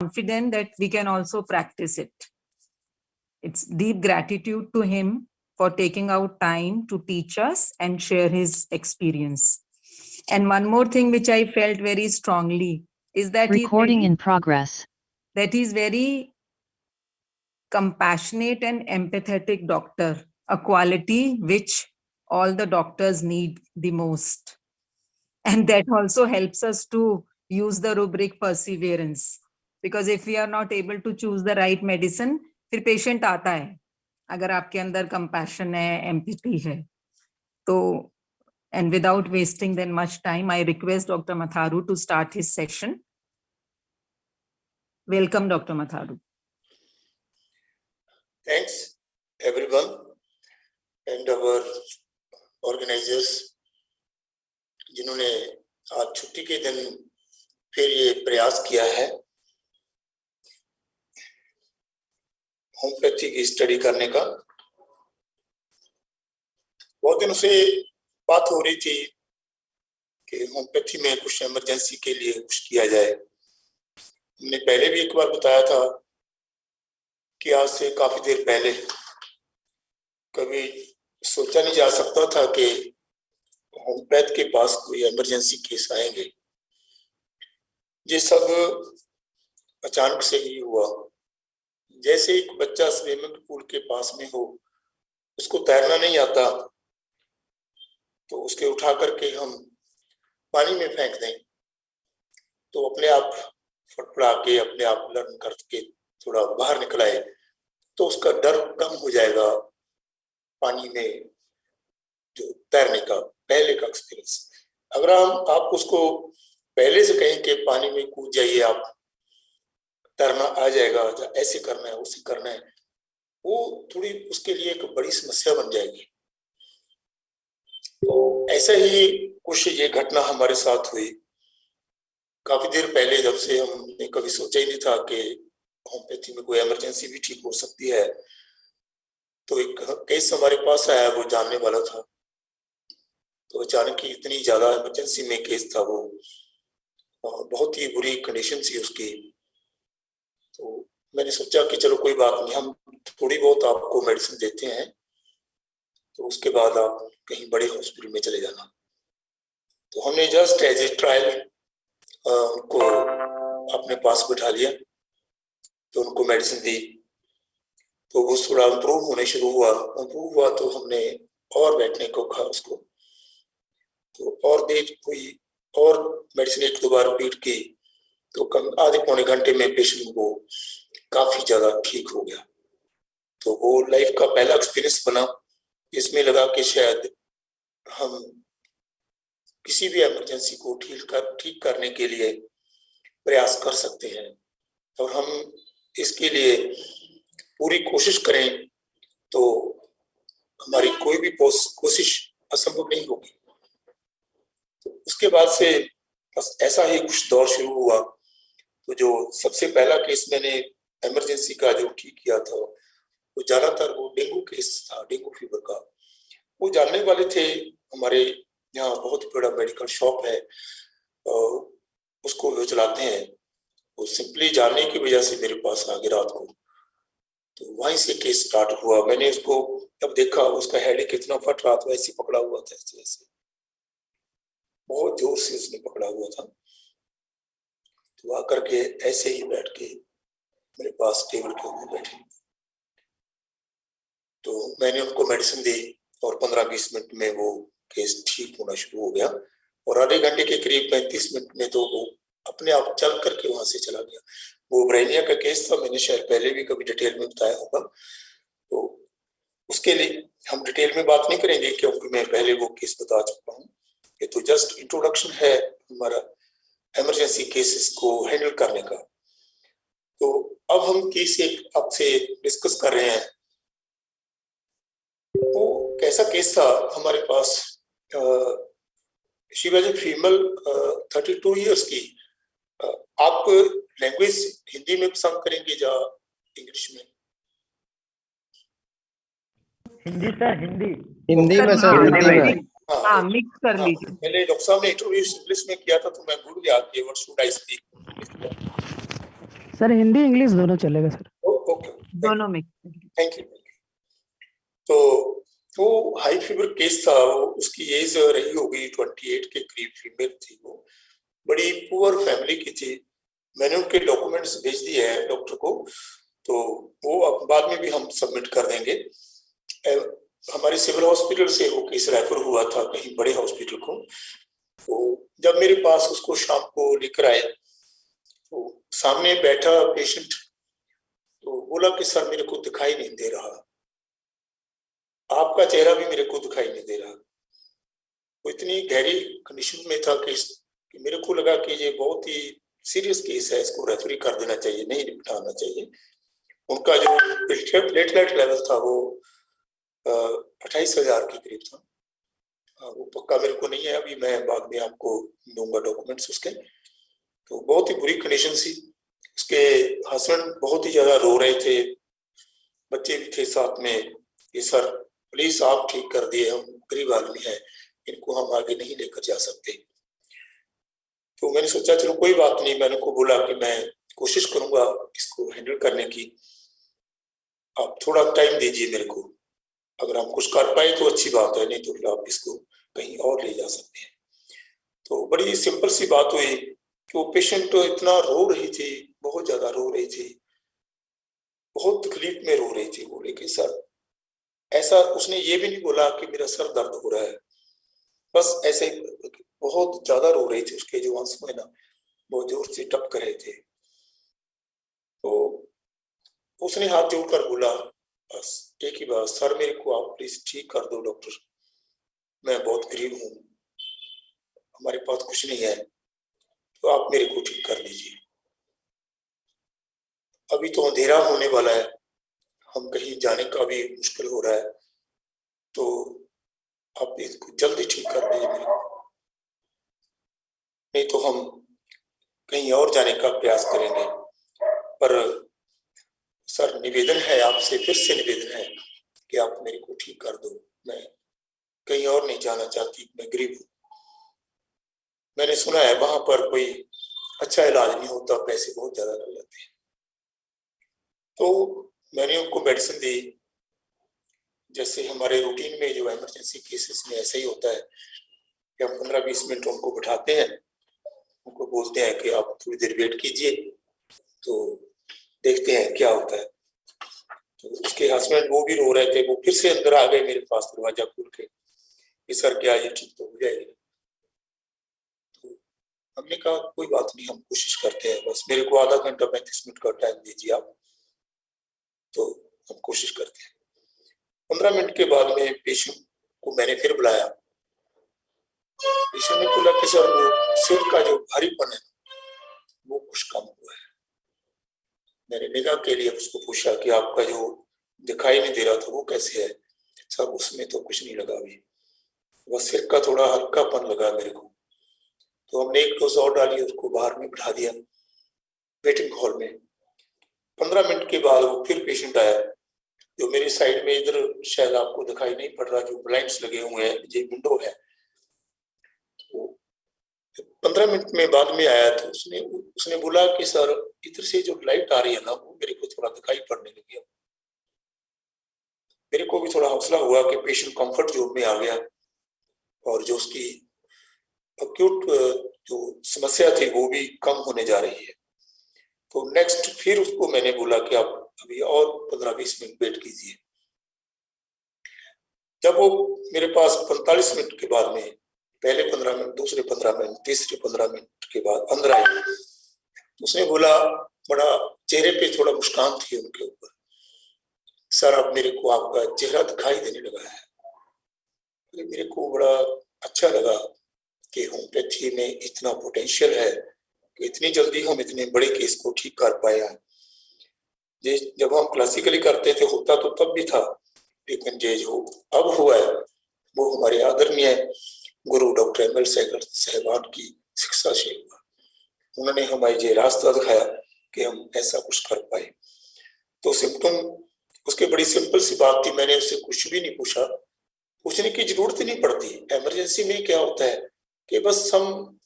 confident that we can also practice it. It's deep gratitude to him for taking out time to teach us and share his experience. And one more thing which I felt very strongly is that Recording in progress. That he's very compassionate and empathetic doctor, a quality which all the doctors need the most. And that also helps us to use the rubric perseverance. Because if we are not able to choose the right medicine, फिर patient आता है. अगर आपके अंदर compassion है, empathy है. तो, and without wasting then much time, I request Dr. Matharu to start his session. Welcome, Dr. Matharu. Thanks, everyone, and our organizers, जिन्होंने आज छुट्टी के दिन फिर ये प्रयास किया है होम्योपैथी की स्टडी करने का। बहुत दिनों से बात हो रही थी कि होम्योपैथी में कुछ इमरजेंसी के लिए कुछ किया जाए। हमने पहले भी एक बार बताया था कि आज से काफी देर पहले कभी सोचा नहीं जा सकता था कि होम्योपैथ के पास कोई इमरजेंसी केस आएंगे। ये सब अचानक से ही हुआ। जैसे एक बच्चा स्विमिंग पूल के पास में हो, उसको तैरना नहीं आता, तो उसके उठा करके हम पानी में फेंक दें तो अपने आप फटफड़ा के अपने आप लर्न करके थोड़ा बाहर निकल आए तो उसका डर कम हो जाएगा। पानी में जो तैरने का पहले का एक्सपीरियंस, अगर आप उसको पहले से कहें कि पानी में कूद जाइए, आप तैरना आ जाएगा, ऐसे करना है उसे करना है, वो थोड़ी उसके लिए एक बड़ी समस्या बन जाएगी। तो ऐसा ही कुछ ये घटना हमारे साथ हुई काफी देर पहले, जब से हमने कभी सोचा ही नहीं था कि होम्योपैथी में कोई इमरजेंसी भी ठीक हो सकती है। तो एक केस हमारे पास आया, वो जानने वाला था, तो अचानक ही इतनी ज्यादा इमरजेंसी में केस था, वो बहुत ही बुरी कंडीशन थी उसकी। तो मैंने सोचा कि चलो कोई बात नहीं, हम थोड़ी बहुत आपको मेडिसिन देते हैं, तो उसके बाद आप कहीं बड़े हॉस्पिटल में चले जाना। तो हमने जस्ट एज ए ट्रायल उनको अपने पास बिठा लिया, तो उनको मेडिसिन दी, तो वो थोड़ा इम्प्रूव होने शुरू हुआ तो हमने और बैठने को कहा उसको, तो और देर हुई और मेडिसिन एक दो बार रिपीट की, तो कम आधे पौने घंटे में पेशेंट को काफी ज्यादा ठीक हो गया। तो वो लाइफ का पहला एक्सपीरियंस बना। इसमें लगा कि शायद हम किसी भी इमरजेंसी को ठीक करने के लिए प्रयास कर सकते हैं, और हम इसके लिए पूरी कोशिश करें तो हमारी कोई भी कोशिश असंभव नहीं होगी। तो उसके बाद से बस ऐसा ही कुछ दौर शुरू हुआ। तो जो सबसे पहला केस मैंने इमरजेंसी का जो ठीक किया था, वो ज्यादातर वो डेंगू केस था, डेंगू फीवर का। वो जानने वाले थे, हमारे यहाँ बहुत बड़ा मेडिकल शॉप है, उसको वो चलाते हैं, वो सिंपली जानने की वजह से मेरे पास आ गए रात को। तो वहीं से केस स्टार्ट हुआ। मैंने उसको जब देखा, उसका हेड कितना फट रहा था, ऐसे पकड़ा हुआ था, ऐसे बहुत जोर से उसने पकड़ा हुआ था। तो आकर के ऐसे ही बैठ के मेरे पास टेबल के ऊपर बैठे, तो मैंने उनको मेडिसिन दी और 15-20 मिनट में वो केस ठीक होना शुरू हो गया। और आधे घंटे के करीब 35 मिनट में तो वो अपने आप चल करके वहां से चला गया। वो ब्रेनिया का केस था, मैंने शायद पहले भी कभी डिटेल में बताया होगा, तो उसके लिए हम डिटेल में बात नहीं करेंगे क्योंकि मैं पहले वो केस बता चुका हूँ। ये तो जस्ट इंट्रोडक्शन है हमारा इमरजेंसी केसेस को हैंडल करने का। तो अब हम केस एक आपसे डिस्कस कर रहे हैं। वो कैसा केस था हमारे पास? She was a female 32 years की। आप लैंग्वेज हिंदी में पसंद करेंगे या इंग्लिश में? हिंदी सर, हिंदी में सर, हिंदी में। हाँ, मिक्स कर लीजिए। मैंने डॉक्टर साहब ने इंट्रोड्यूस इंग्लिश में किया था, तो मैं भूल गया कि what should I speak. Sir Hindi English दोनों चलेगा सर। ओके, दोनों में। Thank you. तो वो हाई फीवर केस था, वो उसकी एज रही होगी 28 के करीब, फीमेल थी वो, बड़ी पुअर फैमिली की थी। मैंने उनके डॉक्यूमेंट्स भेज दिए हैं डॉक्टर को, तो वो अब बाद में भी हम सबमिट कर देंगे। हमारे सिविल हॉस्पिटल से वो केस रेफर हुआ था कहीं बड़े हॉस्पिटल को। तो जब मेरे पास उसको शाम को लेकर आए तो सामने बैठा पेशेंट तो बोला कि सर मेरे को दिखाई नहीं दे रहा, आपका चेहरा भी मेरे को दिखाई नहीं दे रहा। वो इतनी गहरी कंडीशन में था कि मेरे को लगा कि ये बहुत ही सीरियस केस है, इसको रेफर कर देना चाहिए, नहीं बिठाना चाहिए। उनका जो प्लेटलेट लेवल था वो 28,000 के करीब था। वो पक्का मेरे को नहीं है, अभी मैं बाद में आपको दूंगा डॉक्यूमेंट्स उसके। तो बहुत ही बुरी कंडीशन थी। उसके हस्बैंड बहुत ही ज्यादा रो रहे थे, बच्चे भी थे साथ में, ये सर प्लीज आप ठीक कर दिए, हम गरीब आदमी हैं, इनको हम आगे नहीं लेकर जा सकते। तो मैंने सोचा चलो कोई बात नहीं, मैंने उनको बोला कि मैं कोशिश करूंगा इसको हैंडल करने की, आप थोड़ा टाइम दीजिए मेरे को, अगर हम कुछ कर पाए तो अच्छी बात है, नहीं तो फिर आप इसको कहीं और ले जा सकते हैं। तो बड़ी सिंपल सी बात हुई कि वो पेशेंट तो इतना रो रही थी, बहुत ज्यादा रो रही थी, बहुत तकलीफ में रो रही थी। बोले कि सर ऐसा, उसने ये भी नहीं बोला कि मेरा सर दर्द हो रहा है, बस ऐसे ही बहुत ज्यादा रो रही थी, उसके जो आंसू है ना बहुत जोर से टपक रहे थे। तो उसने हाथ जोड़कर बोला बस एक ही बात, सर मेरे को आप प्लीज ठीक कर दो डॉक्टर, मैं बहुत गरीब हूँ, हमारे पास कुछ नहीं है, तो आप मेरे को ठीक कर दीजिए। अभी तो अंधेरा होने वाला है, हम कहीं जाने का भी मुश्किल हो रहा है, तो आप इसको जल्दी ठीक कर दीजिए मेरे को, नहीं तो हम कहीं और जाने का प्रयास करेंगे। पर सर निवेदन है आपसे, फिर से निवेदन है कि आप मेरे को ठीक कर दो, मैं कहीं और नहीं जाना चाहती, मैं गरीब हूँ। मैंने सुना है वहां पर कोई अच्छा इलाज नहीं होता, पैसे बहुत ज्यादा लग जाते हैं। तो मैंने उनको मेडिसिन दी, जैसे हमारे रूटीन में जो इमरजेंसी केसेस में ऐसा ही होता है कि हम 15-20 मिनट उनको बिठाते हैं, उनको बोलते हैं कि आप थोड़ी देर वेट कीजिए, तो देखते हैं क्या होता है। तो उसके हस्बैंड वो भी रो रहे थे, वो फिर से अंदर आ गए मेरे पास दरवाजा खोल के कि सर क्या ये ठीक तो हो जाएगी। तो हमने कहा कोई बात नहीं, हम कोशिश करते हैं, बस मेरे को आधा घंटा 35 मिनट का टाइम दीजिए आप, तो हम कोशिश करते हैं। 15 मिनट के बाद में पेशेंट को मैंने फिर बुलाया। पेशेंट ने बोला कि सर वो सिर का जो भारीपन है वो कुछ कम हुआ है। मैंने निगाह के लिए उसको पूछा कि आपका जो दिखाई नहीं दे रहा था वो कैसे है? सर उसमें तो कुछ नहीं लगा अभी, बस सिर का थोड़ा हल्कापन लगा मेरे को। तो हमने एक डोज और डाली, उसको बाहर में बिठा दिया वेटिंग हॉल में। 15 मिनट के बाद वो फिर पेशेंट आया, जो मेरे साइड में इधर शायद आपको दिखाई नहीं पड़ रहा, जो ब्लाइंड्स लगे हुए हैं, ये विंडो है। तो 15 मिनट में बाद में आया तो उसने बोला कि सर इधर से जो लाइट आ रही है ना वो मेरे को थोड़ा दिखाई पड़ने लगी। मेरे को भी थोड़ा हौसला हुआ कि पेशेंट कंफर्ट जोन में आ गया और जो उसकी अक्यूट जो समस्या थी वो भी कम होने जा रही है। तो नेक्स्ट फिर उसको मैंने बोला कि आप अभी और 15-20 मिनट वेट कीजिए। जब वो मेरे पास 45 मिनट के बाद में, पहले 15 मिनट, दूसरे 15 मिनट, तीसरे 15 मिनट के बाद अंदर आई, उसने बोला, बड़ा चेहरे पे थोड़ा मुस्कान थी उनके ऊपर, सर अब मेरे को आपका चेहरा दिखाई देने लगा है। मेरे को बड़ा अच्छा लगा कि होम्योपैथी में इतना पोटेंशियल है कि इतनी जल्दी हम इतने बड़े केस को ठीक कर पाए हैं। ये जब हम क्लासिकली करते थे होता तो तब भी था, लेकिन ये जो अब हुआ है वो हमारे आदरणीय गुरु डॉक्टर एम.एल. सहगल साहबान की शिक्षा से हुआ। उन्होंने हमें ये रास्ता दिखाया कि हम ऐसा कुछ कर पाए। तो सिम्टम उसके बड़ी सिंपल सी बात थी, मैंने उससे कुछ भी नहीं पूछा, पूछने की जरूरत ही नहीं पड़ती। इमरजेंसी में क्या होता है कि बस हम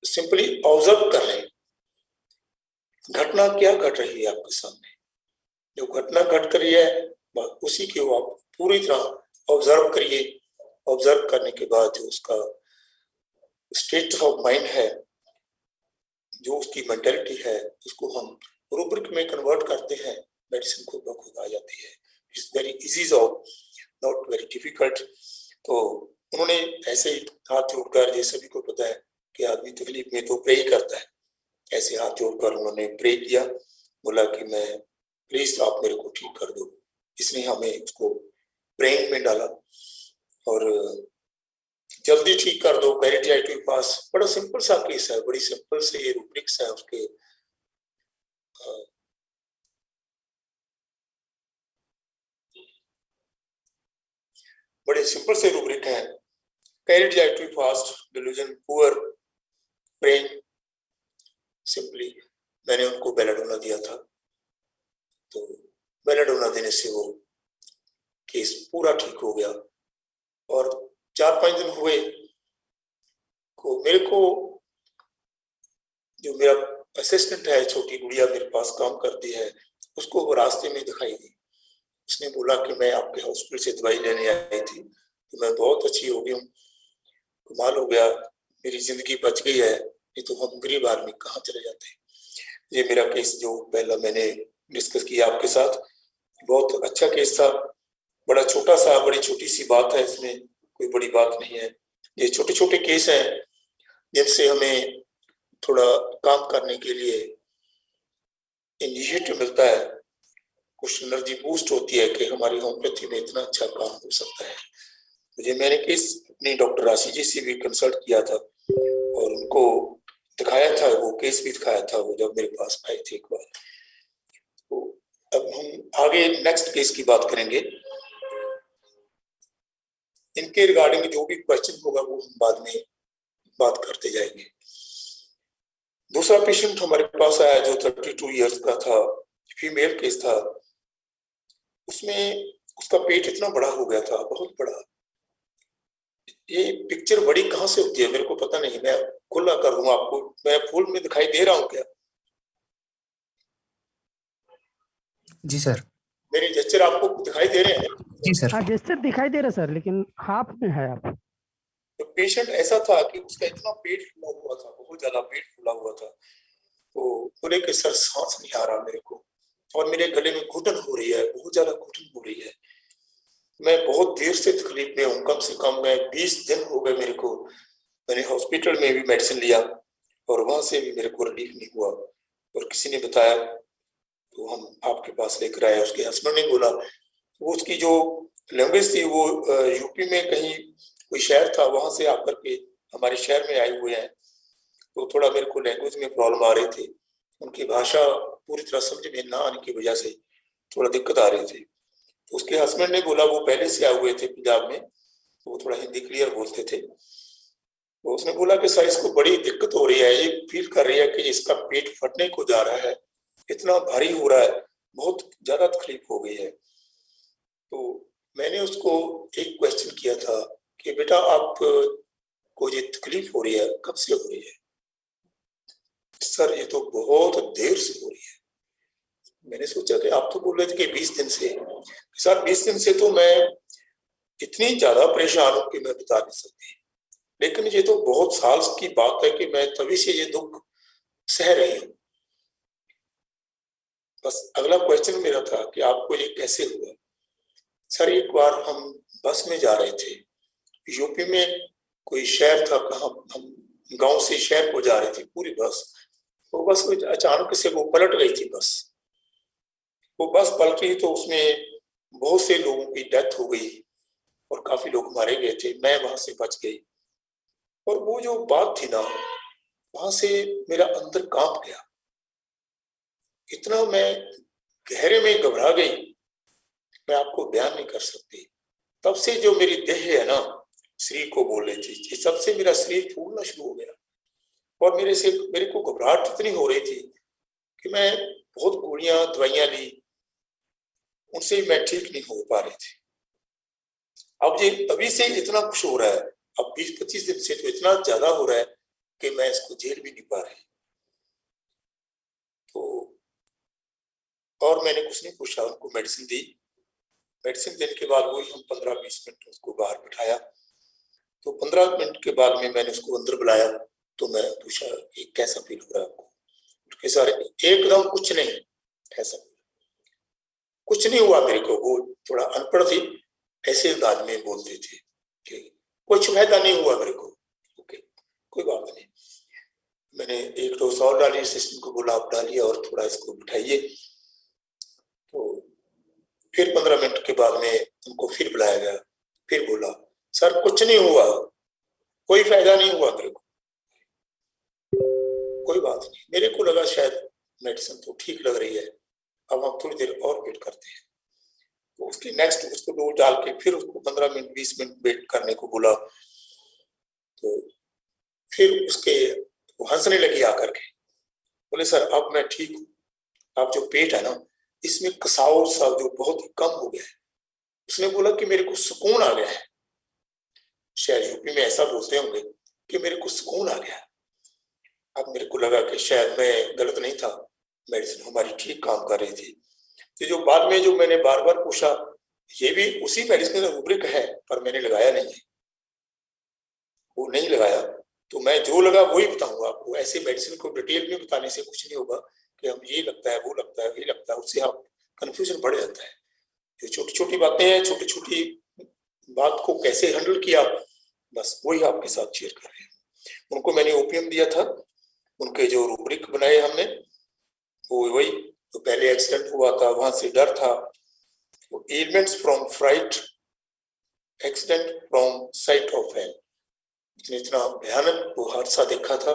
सिंपली ऑब्जर्व कर रहे हैं, घटना क्या घट रही है आपके सामने, जो घटना घट रही है उसी को आप पूरी तरह ऑब्जर्व करिए। ऑब्जर्व करने के बाद जो उसका स्टेट ऑफ माइंड है, जो उसकी मेंटालिटी है, उसको हम रूब्रिक में कन्वर्ट करते हैं, मेडिसिन खुद ब खुद आ जाती है। It's very easy job, not very difficult. तो उन्होंने ऐसे ही हाथ जोड़कर, जैसे सभी को पता है कि आदमी तकलीफ में तो प्रे ही करता है, ऐसे हाथ जोड़कर उन्होंने प्रे किया, बोला कि मैं प्लीज आप मेरे को ठीक कर दो। इसने हमें उसको प्रेइंग में डाला और जल्दी ठीक कर दो, पेरिटियाइटिस पास। बड़ा सिंपल सा केस है, बड़ी सिंपल से ये रूब्रिक्स है उसके। बड़े सिंपल से रूब्रिक है, peritonitis fast, delusion, poor praying. Simply मैंने उनको बेलाडोना दिया था, तो बेलाडोना देने से वो केस पूरा ठीक हो गया। और 4-5 दिन हुए को मेरे को जो मेरा असिस्टेंट है, छोटी गुड़िया मेरे पास काम करती है, उसको वो रास्ते में दिखाई दी। उसने बोला कि मैं आपके हॉस्पिटल से दवाई लेने आई थी, तो मैं बहुत अच्छी हो गई हूँ, कमाल हो गया, मेरी जिंदगी बच गई है, नहीं तो हम गरीब आदमी कहाँ चले जाते। ये मेरा केस जो पहला मैंने डिस्कस किया आपके साथ, बहुत अच्छा केस था। बड़ा छोटा सा, बड़ी छोटी सी बात है, इसमें कोई बड़ी बात नहीं है। ये छोटे छोटे केस हैं जिनसे हमें थोड़ा काम करने के लिए इनिशिएटिव मिलता है, कुछ एनर्जी बूस्ट होती है कि हमारी होम्योपैथी में इतना अच्छा काम हो सकता है। मुझे मैंने केस अपनी डॉक्टर राशि जी से भी कंसल्ट किया था और उनको दिखाया था, वो केस भी दिखाया था वो जब मेरे पास आए थे एक बार। तो अब हम आगे नेक्स्ट केस की बात करेंगे। इनके रिगार्डिंग जो भी क्वेश्चन होगा वो हम बाद में बात करते जाएंगे। दूसरा पेशेंट हमारे पास आया जो 32 इयर्स का था, फीमेल केस था। उसमें उसका पेट इतना बड़ा हो गया था, बहुत बड़ा। ये पिक्चर बड़ी कहाँ से होती है मेरे को पता नहीं, मैं खुला कर दूंगा आपको। मैं फुल में दिखाई दे रहा हूँ क्या? जी सर। मेरे जेस्चर आपको दिखाई दे रहे हैं? जी सर। हाँ जेस्चर दिखाई दे रहा सर, लेकिन हाफ में है आप। तो पेशेंट ऐसा था कि उसका इतना पेट फूला हुआ था, बहुत ज्यादा पेट फूला हुआ था। तो बोले कि सर सांस नहीं आ रहा मेरे को, और मेरे गले में घुटन हो रही है, बहुत ज्यादा घुटन हो रही है। मैं बहुत देर से तकलीफ में हूँ, कम से कम मैं 20 दिन हो गए मेरे को। मैंने हॉस्पिटल में भी मेडिसिन लिया और वहां से भी मेरे को रिलीफ नहीं हुआ। और किसी ने बताया तो हम आपके पास लेकर आए। उसके हस्बैंड ने बोला, वो उसकी जो लैंग्वेज थी वो यूपी में कहीं कोई शहर था, वहां से आकर के हमारे शहर में आए हुए हैं। तो थोड़ा मेरे को लैंग्वेज में प्रॉब्लम आ रही थी, उनकी भाषा पूरी तरह समझ में ना आने की वजह से थोड़ा दिक्कत आ रही थी। तो उसके हस्बैंड ने बोला, वो पहले से आए हुए थे पंजाब में, तो वो थोड़ा हिंदी क्लियर बोलते थे। तो उसने बोला कि सर इसको बड़ी दिक्कत हो रही है, ये फील कर रही है कि इसका पेट फटने को जा रहा है, इतना भारी हो रहा है, बहुत ज्यादा तकलीफ हो गई है। तो मैंने उसको एक क्वेश्चन किया था कि बेटा आप को ये तकलीफ हो रही है, कब से हो रही है? सर ये तो बहुत देर से हो रही है। मैंने सोचा कि आप तो बोल रहे थे कि 20 दिन से। सर 20 दिन से तो मैं इतनी ज्यादा परेशान हूं कि मैं बता नहीं सकती, लेकिन ये तो बहुत साल की बात है कि मैं तभी से ये दुख सह रही हूँ। बस अगला क्वेश्चन मेरा था कि आपको ये कैसे हुआ? सर एक बार हम बस में जा रहे थे, यूपी में कोई शहर था, कहाँ हम गांव से शहर को जा रहे थे पूरी बस। वो बस अचानक से वो पलट गई थी बस। वो बस पलटी तो उसमें बहुत से लोगों की डेथ हो गई और काफी लोग मारे गए थे। मैं वहां से बच गई। और वो जो बात थी ना, वहां से मेरा अंदर कांप गया, इतना मैं गहरे में घबरा गई, मैं आपको बयान नहीं कर सकती। तब से जो मेरी देह है ना, शरीर को बोल रही थी, तब से मेरा शरीर फूलना शुरू हो गया। और मेरे को घबराहट इतनी हो रही थी कि मैं बहुत गोलियां दवाइयां ली, उनसे मैं ठीक नहीं हो पा रही थी। अब ये अभी से इतना कुछ हो रहा है, अब 20-25 दिन से तो इतना ज्यादा हो रहा है कि मैं इसको झेल भी नहीं पा रही। तो और मैंने कुछ नहीं पूछा, उनको मेडिसिन दी। मेडिसिन देने के बाद वही हम 15-20 मिनट उसको बाहर बिठाया। तो 15 मिनट के बाद में मैंने उसको अंदर बुलाया, तो मैं पूछा कि कैसा फील हो रहा है आपको? उसके सर एकदम कुछ नहीं, ऐसा कुछ नहीं हुआ मेरे को। वो थोड़ा अनपढ़ थी, ऐसे अंदाज में बोलते थे कि कुछ फायदा नहीं हुआ मेरे को। ओके, कोई बात नहीं। मैंने एक डोज और डाली, असिस्टेंट को बोला आप डालिए और थोड़ा इसको बिठाइए। तो फिर 15 मिनट के बाद में उनको फिर बुलाया गया, फिर बोला सर कुछ नहीं हुआ, कोई फायदा नहीं हुआ मेरे को। कोई बात नहीं, मेरे को लगा शायद मेडिसिन तो ठीक लग रही है, अब हम थोड़ी देर और वेट करते हैं। तो उसके नेक्स्ट उसको डोज डाल के फिर उसको 15 मिनट 20 मिनट वेट करने को बोला। तो फिर उसके वो हंसने लगी आकर के, बोले सर अब मैं ठीक हूँ, अब जो पेट है ना इसमें कसाव सा जो बहुत कम हो गया है। उसने बोला कि मेरे को सुकून आ गया है। शायद यूपी में ऐसा बोलते होंगे कि मेरे को सुकून आ गया। अब मेरे को लगा कि शायद मैं गलत नहीं था, मेडिसिन हमारी ठीक काम कर रही थी। तो जो बाद में जो मैंने बार बार पूछा, ये भी उसी मेडिसिन का रूब्रिक है पर मैंने लगाया नहीं है, वो नहीं लगाया। तो मैं जो लगा वही बताऊंगा आपको। ऐसे मेडिसिन को डिटेल में बताने से कुछ नहीं होगा कि हम ये लगता है वो लगता है ये लगता है, उससे आप कंफ्यूजन बढ़ जाता है। जो छोटी छोटी बातें हैं, छोटी छोटी बात को कैसे हैंडल किया, बस वही आपके साथ शेयर कर रहे हैं। उनको मैंने ओपीएम दिया था, उनके जो रूब्रिक बनाए हमने वो वही तो पहले एक्सीडेंट हुआ था वहां से डर था, elements from fright, accident from sight of hell. उसने इतना भयानक वो हादसा देखा था,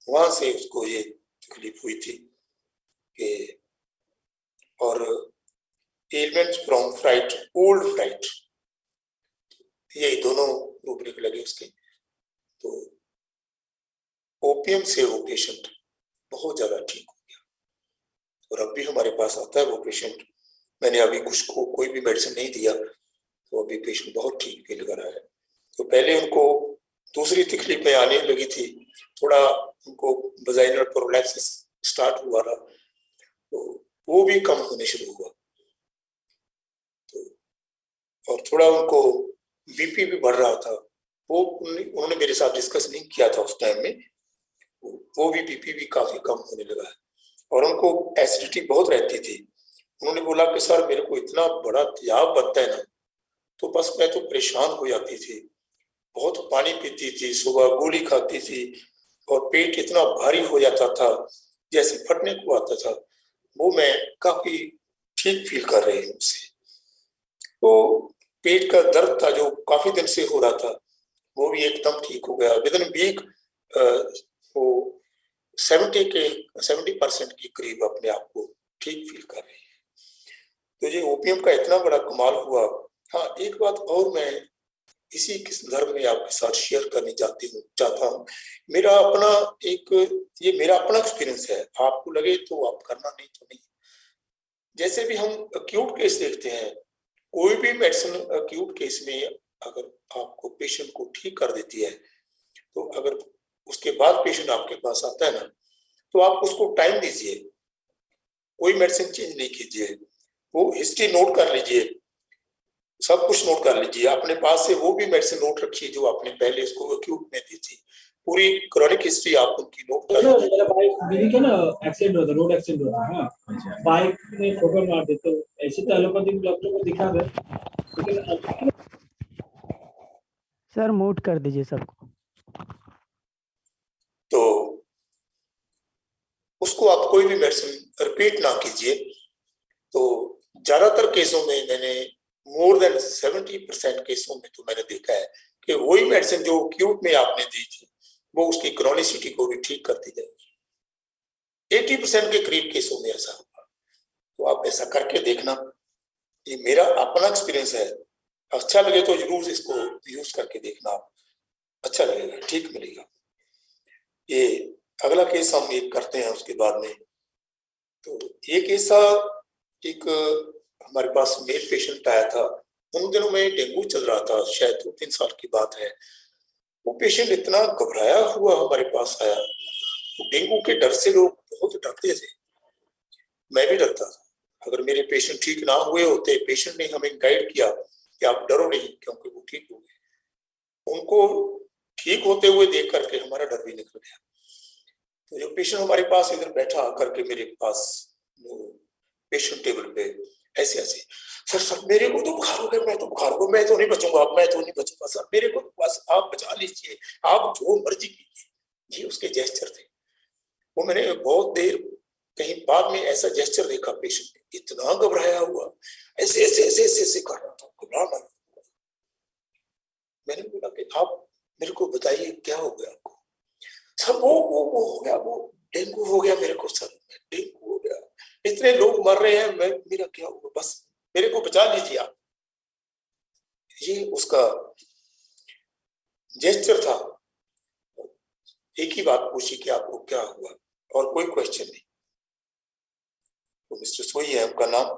वहां से उसको ये तकलीफ हुई थी कि, और elements from fright, old fright, ये दोनों रूब्रिक लगे उसके। तो ओपीएम से वो पेशेंट बहुत ज्यादा ठीक हो गया और अब भी हमारे पास आता है वो पेशेंट। मैंने अभी कुछ को कोई भी मेडिसिन नहीं दिया, तो अभी पेशेंट बहुत ठीक फील कर रहा है। तो पहले उनको दूसरी तकलीफें आने लगी थी, थोड़ा उनको वजाइनल प्रोलैप्सिस स्टार्ट हुआ था, तो वो भी कम होने शुरू हुआ। तो और थोड़ा उनको बीपी भी बढ़ रहा था, वो उन्होंने मेरे साथ डिस्कस नहीं किया था उस टाइम में, वो भी बीपी भी काफी कम होने लगा है। और उनको एसिडिटी बहुत रहती थी। उन्होंने बोला कि सर मेरे को इतना बड़ा तेजाब बनता है ना, तो बस मैं तो परेशान हो जाती थी, बहुत पानी पीती थी, सुबह गोली खाती थी और पेट इतना भारी हो जाता था जैसे फटने को आता था। वो मैं काफी ठीक फील कर रही हूँ उससे। तो पेट का दर्द था जो काफी दिन से हो रहा था, वो भी एकदम ठीक हो गया। विद इन वीक वो 70% के करीब अपने आप को ठीक फील कर रही है। तो ये ओपीएम का इतना बड़ा कमाल हुआ। हाँ, एक बात और मैं इसी के संदर्भ में आपके साथ शेयर करनी चाहता हूँ। मेरा अपना ये मेरा अपना एक्सपीरियंस है, आपको लगे तो आप करना, नहीं तो नहीं। जैसे भी हम अक्यूट केस देखते हैं, कोई भी मेडिसिन अक्यूट केस में अगर आपको पेशेंट को ठीक कर देती है, तो अगर उसके बाद पेशेंट आपके पास आता है ना, तो आप उसको टाइम दीजिए, कोई मेडिसिन चेंज नहीं कीजिए, वो हिस्ट्री नोट कर लीजिए, सब कुछ नोट कर लीजिए अपने पास से, वो भी मेडिसिन नोट रखिए जो आपने पहले इसको अक्यूट में दी थी, पूरी क्रॉनिक हिस्ट्री आप उनकी नोट कर लीजिए। मेरा बाइक दीदी के ना एक्सीडेंट हुआ था, रोड एक्सीडेंट हुआ था। हाँ, बाइक में ठोकर मार दे, तो ऐसे तो एलोपैथिक डॉक्टर को दिखा दे, लेकिन सर म्यूट कर दीजिए सबको। तो उसको आप कोई भी मेडिसिन रिपीट ना कीजिए। तो ज्यादातर केसों में मैंने मोर देन 70% केसों में तो मैंने देखा है कि वही मेडिसिन जो एक्यूट में आपने दी थी वो उसकी क्रॉनिसिटी को भी ठीक करती जाएगी। 80% के करीब केसों में ऐसा होगा। तो आप ऐसा करके देखना, ये मेरा अपना एक्सपीरियंस है। अच्छा लगे तो जरूर इसको यूज करके देखना, आप अच्छा लगेगा, ठीक मिलेगा। ये अगला केस हम एक करते हैं उसके बाद में। तो ये केस एक हमारे पास मेल पेशेंट आया था, उन दिनों में डेंगू चल रहा था, शायद 2-3 साल की बात है। वो पेशेंट इतना घबराया हुआ हमारे पास आया, तो डेंगू के डर से लोग बहुत डरते थे, मैं भी डरता था। अगर मेरे पेशेंट ठीक ना हुए होते, पेशेंट ने हमें गाइड किया कि आप डरो नहीं क्योंकि वो ठीक हो गए, उनको ठीक होते हुए देख करके हमारा डर भी निकल गया। तो जो पेशेंट हमारे पास इधर बैठा करके मेरे पास पेशेंट टेबल पे ऐसे ऐसे, सर मेरे को तो बुखार हो गया, मैं तो बुखार हो गया, मैं तो नहीं बचूंगा, मैं तो नहीं बचूंगा सर, मेरे को बस आप बचा लीजिए, आप जो मर्जी कीजिए। ये उसके जेस्चर थे। वो मैंने बहुत देर कहीं बाद में ऐसा जेस्चर देखा, पेशेंट ने इतना घबराया हुआ, ऐसे ऐसे ऐसे ऐसे ऐसे कर रहा था, घबराना। मैंने बोला कि आप मेरे को बताइए क्या हो गया आपको? सर वो हो गया, वो डेंगू हो गया मेरे को सर, डेंगू हो गया, इतने लोग मर रहे हैं, मैं मेरा क्या होगा, बस मेरे को बचा लीजिए आप। ये उसका जेस्चर था। एक ही बात पूछी कि आपको क्या हुआ, और कोई क्वेश्चन नहीं। तो मिस्टर सोई है उनका नाम,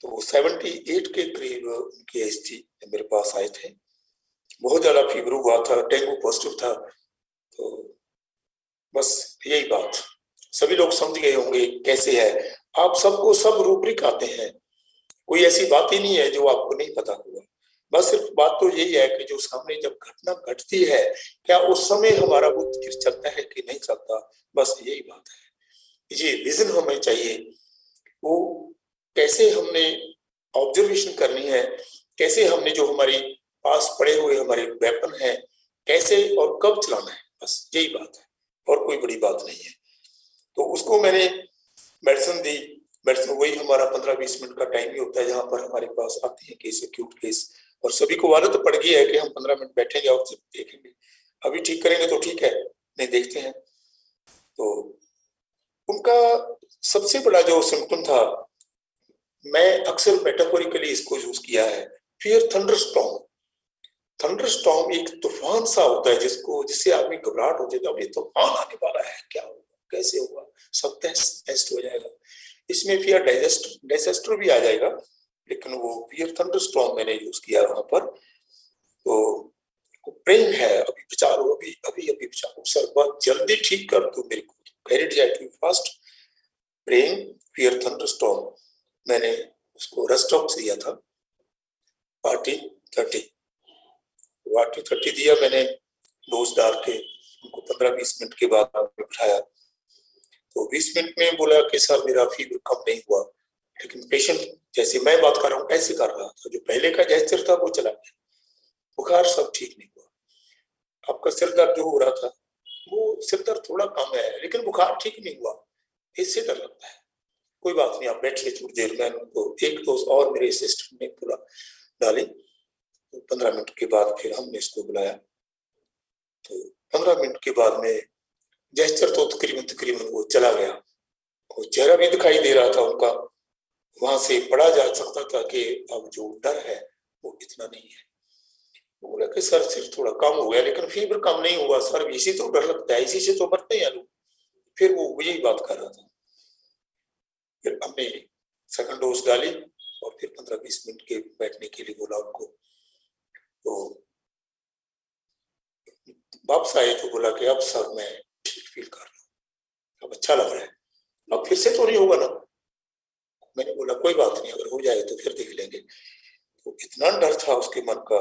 तो 78 के करीब उनकी एज थी जब मेरे पास आए थे। बहुत ज्यादा फीवर हुआ था, डेंगू पॉजिटिव था। तो बस यही बात, सभी लोग समझ गए होंगे कैसे है। आप सबको सब रूब्रिक आते हैं, कोई ऐसी बात ही नहीं है जो आपको नहीं पता होगा। बस सिर्फ बात तो यही है कि जो सामने जब घटना घटती है, क्या उस समय हमारा वो तीर चलता है कि नहीं चलता, बस यही बात है। ये विजन हमें चाहिए, वो कैसे हमने ऑब्जर्वेशन करनी है, कैसे हमने जो हमारे पास पड़े हुए हमारे वेपन है कैसे और कब चलाना है, बस यही बात है, और कोई बड़ी बात नहीं है। तो उसको मैंने मेडिसिन दी। मेडिसिन वही हमारा 15-20 मिनट का टाइम ही होता है, जहां पर हमारे पास आते हैं केस, एक्यूट केस, और सभी को आदत पड़ गई है कि हम 15 मिनट बैठेंगे और देखेंगे, अभी ठीक करेंगे तो ठीक है, नहीं देखते हैं। तो उनका सबसे बड़ा जो सिम्पटम था, मैं अक्सर मेटाफोरिकली इसको यूज किया है, फियर थंडरस्टॉर्म। थंडरस्टॉर्म एक तूफान सा होता है जिससे आदमी घबराहट हो जाता है, अब ये तूफान आने वाला है, क्या होगा, कैसे होगा, सब टेस्ट हो जाएगा। इसमें फियर डिजास्टर भी आ जाएगा, लेकिन वो फियर थंडरस्टॉर्म मैंने यूज किया वहां पर। तो प्रेम है, अभी बचा लो, अभी अभी अभी बचा लो सर, बहुत जल्दी ठीक कर दो मेरे को, कैरिड जाए फास्ट। प्रेम, फियर थंडरस्टॉर्म, मैंने उसको रेस्टॉक्स दिया था, पार्टी 30 दिया मैंने, डोज डाल के उनको 15-20 मिनट के बाद बिठाया। तो 20 मिनट में बोला कि सर मेरा फीवर कम नहीं हुआ, लेकिन पेशेंट जैसे मैं बात कर रहा हूँ ऐसे कर रहा था, जो पहले का जेस्चर था वो चला गया, बुखार सब ठीक नहीं हुआ। आपका सिर दर्द जो हो रहा था, वो सिर दर्द थोड़ा कम है, लेकिन बुखार ठीक नहीं हुआ, इससे डर लगता है। कोई बात नहीं, आप बैठिए थोड़ी देर में, उनको एक डोज और मेरे असिस्टेंट ने पूरा डाली। 15 मिनट के बाद फिर हमने इसको बुलाया। तो 15 मिनट के बाद में जेस्चर तो तकरीबन वो चला गया, वो चेहरा भी दिखाई दे रहा था उनका, वहां से पढ़ा जा सकता था कि अब जो डर है वो इतना नहीं है। वो बोला कि सर सिर्फ थोड़ा कम हो गया, लेकिन फीवर कम नहीं हुआ सर, इसी तो डर लगता है, इसी से तो मरते हैं लोग। फिर वो यही बात कर रहा था। फिर हमने सेकंड डोज डाली और फिर 15-20 मिनट के बैठने के लिए बोला उनको। तो वापस आए तो बोला कि अब सर मैं ठीक फील कर रहा हूँ, अब अच्छा लग रहा है, अब फिर से तो नहीं होगा ना। मैंने बोला कोई बात नहीं, अगर हो जाए तो फिर देख लेंगे। तो इतना डर था उसके मन का,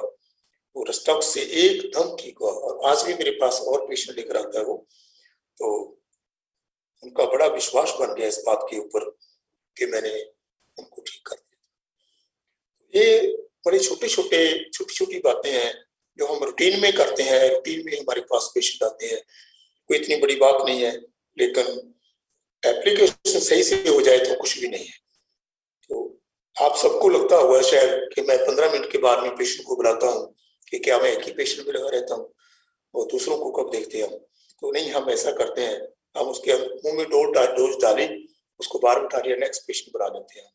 वो रेस्टॉक्स से एकदम ठीक हुआ, और आज भी मेरे पास और पेशेंट लेकर आता है वो। तो उनका बड़ा विश्वास बन गया इस बात के ऊपर कि मैंने उनको ठीक कर दिया। ये बड़े छोटी छोटी बातें हैं जो हम रूटीन में करते हैं, रूटीन में हमारे पास पेशेंट आते हैं, कोई इतनी बड़ी बात नहीं है, लेकिन एप्लीकेशन सही से हो जाए तो कुछ भी नहीं है। तो आप सबको लगता हुआ शायद कि मैं 15 मिनट के बाद में पेशेंट को बुलाता हूँ कि क्या मैं एक ही पेशेंट में लगा रहता हूँ और दूसरों को कब देखते हैं। तो नहीं, हम ऐसा करते हैं, हम उसके मुंह में डोज डाली, उसको बाहर उठा लिया, नेक्स्ट पेशेंट बुला देते हैं,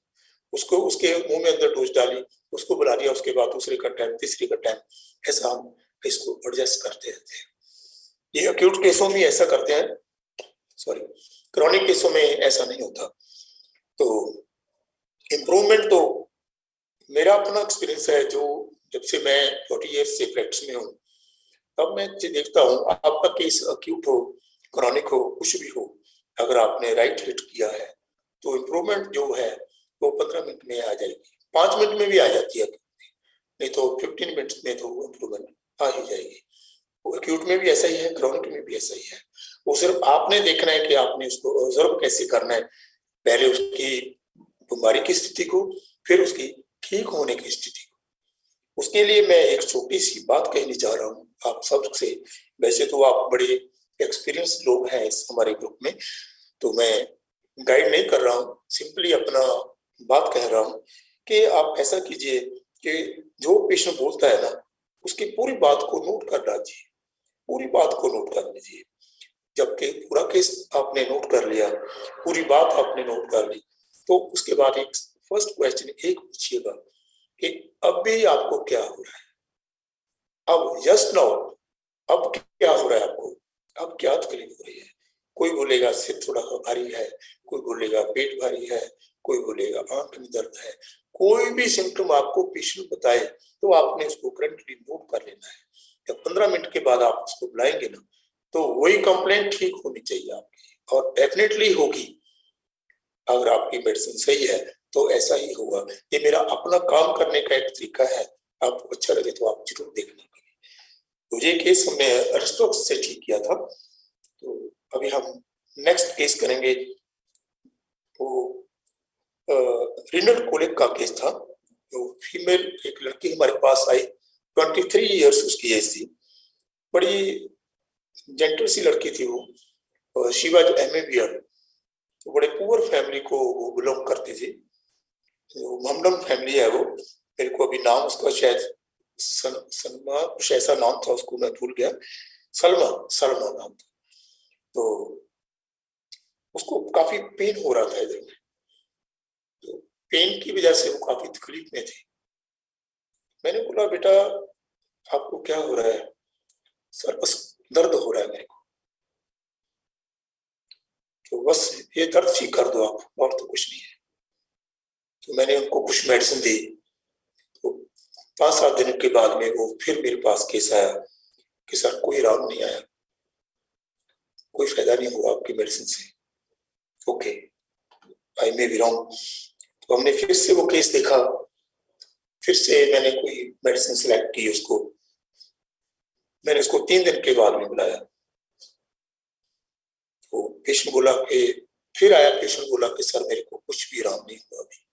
उसको उसके मुंह में अंदर डोज डाली, उसको बुला लिया, उसके बाद दूसरे का टाइम, तीसरे का टाइम, ऐसा हम इसको एडजस्ट करते रहते हैं। ये अक्यूट केसों में ऐसा करते हैं, सॉरी क्रॉनिक केसों में ऐसा नहीं होता। तो इम्प्रूवमेंट तो मेरा अपना एक्सपीरियंस है, जो जब से मैं 40 ईयर्स से प्रैक्टिस में हूँ तब मैं देखता हूँ, आपका केस अक्यूट हो, क्रॉनिक हो, कुछ भी हो, अगर आपने राइट हिट किया है तो इम्प्रूवमेंट जो है वो 15 मिनट में आ जाएगी, 5 मिनट में भी आ जाती है, नहीं तो 15 मिनट्स में तो इम्प्रूवमेंट आ ही जाएगी। वो एक्यूट में भी ऐसा ही है, क्रॉनिक में भी ऐसा ही है। वो सिर्फ आपने देखना है कि आपने उसको ऑब्जर्व कैसे करना है, पहले उसकी बीमारी की स्थिति को, फिर उसकी ठीक होने की स्थिति को। उसके लिए मैं एक छोटी सी बात कहनी चाह रहा हूँ आप सबसे। वैसे तो आप बड़े एक्सपीरियंस लोग हैं इस हमारे ग्रुप में, तो मैं गाइड नहीं कर रहा हूँ, सिंपली अपना बात कह रहा हूँ कि आप ऐसा कीजिए कि जो पेशेंट बोलता है ना, उसकी पूरी बात को नोट कर लीजिए, पूरी बात को नोट कर लीजिए। जबकि पूरा केस आपने नोट कर लिया, पूरी बात आपने नोट कर ली, तो उसके बाद एक फर्स्ट क्वेश्चन एक पूछिएगा कि अब भी आपको क्या हो रहा है, अब जस्ट नाउ अब क्या हो रहा है आपको, अब क्या तकलीफ हो रही है। कोई बोलेगा सिर थोड़ा भारी है, कोई बोलेगा पेट भारी है, कोई बोलेगा आंख में दर्द है। कोई भी सिम्टम आपको पेशेंट बताए तो आपने उसको करंटली नोट कर लेना है। जब 15 मिनट के बाद आप उसको बुलाएंगे ना, तो वही कंप्लेंट ठीक होनी चाहिए आपकी, और डेफिनेटली होगी। अगर आपकी मेडिसिन सही है तो ऐसा ही होगा। ये मेरा अपना काम करने का एक तरीका है, आपको अच्छा लगे तो आप जरूर देखना। तो ये केस हमने अरिस्टोक्स से ठीक किया था। तो अभी हम नेक्स्ट केस करेंगे, वो रीनल कोलिक का केस था। तो फीमेल एक लड़की हमारे पास आई, 23 इयर्स उसकी एज थी, बड़ी जेंटल सी लड़की थी वो। शी वाज एमएबीएड, तो बड़े पुअर फैमिली को वो बिलोंग करती थी। मोहम्मदन फैमिली है वो, मेरे को अभी नाम उसका शायद सलमा कुछ ऐसा नाम था, उसको मैं भूल गया, सलमा नाम था। तो उसको काफी पेन हो रहा था इधर में, तो पेन की वजह से वो काफी तकलीफ में थी। मैंने बोला बेटा आपको क्या हो रहा है? सर बस दर्द हो रहा है मेरे को। तो बस ये दर्द ठीक कर दो आप, और तो कुछ नहीं है। तो मैंने उनको कुछ मेडिसिन दी। तो 5-7 दिन के बाद में वो फिर मेरे पास केस आया कि सर कोई आराम नहीं आया, कोई फायदा नहीं हुआ आपकी मेडिसिन से। Okay, I may be wrong. तो हमने फिर से वो केस देखा, फिर से मैंने कोई मेडिसिन सिलेक्ट की उसको। मैंने उसको 3 दिन के बाद में बुलाया। तो पेशेंट बोला कि फिर आया, पेशेंट बोला कि सर मेरे को कुछ भी आराम नहीं हुआ अभी।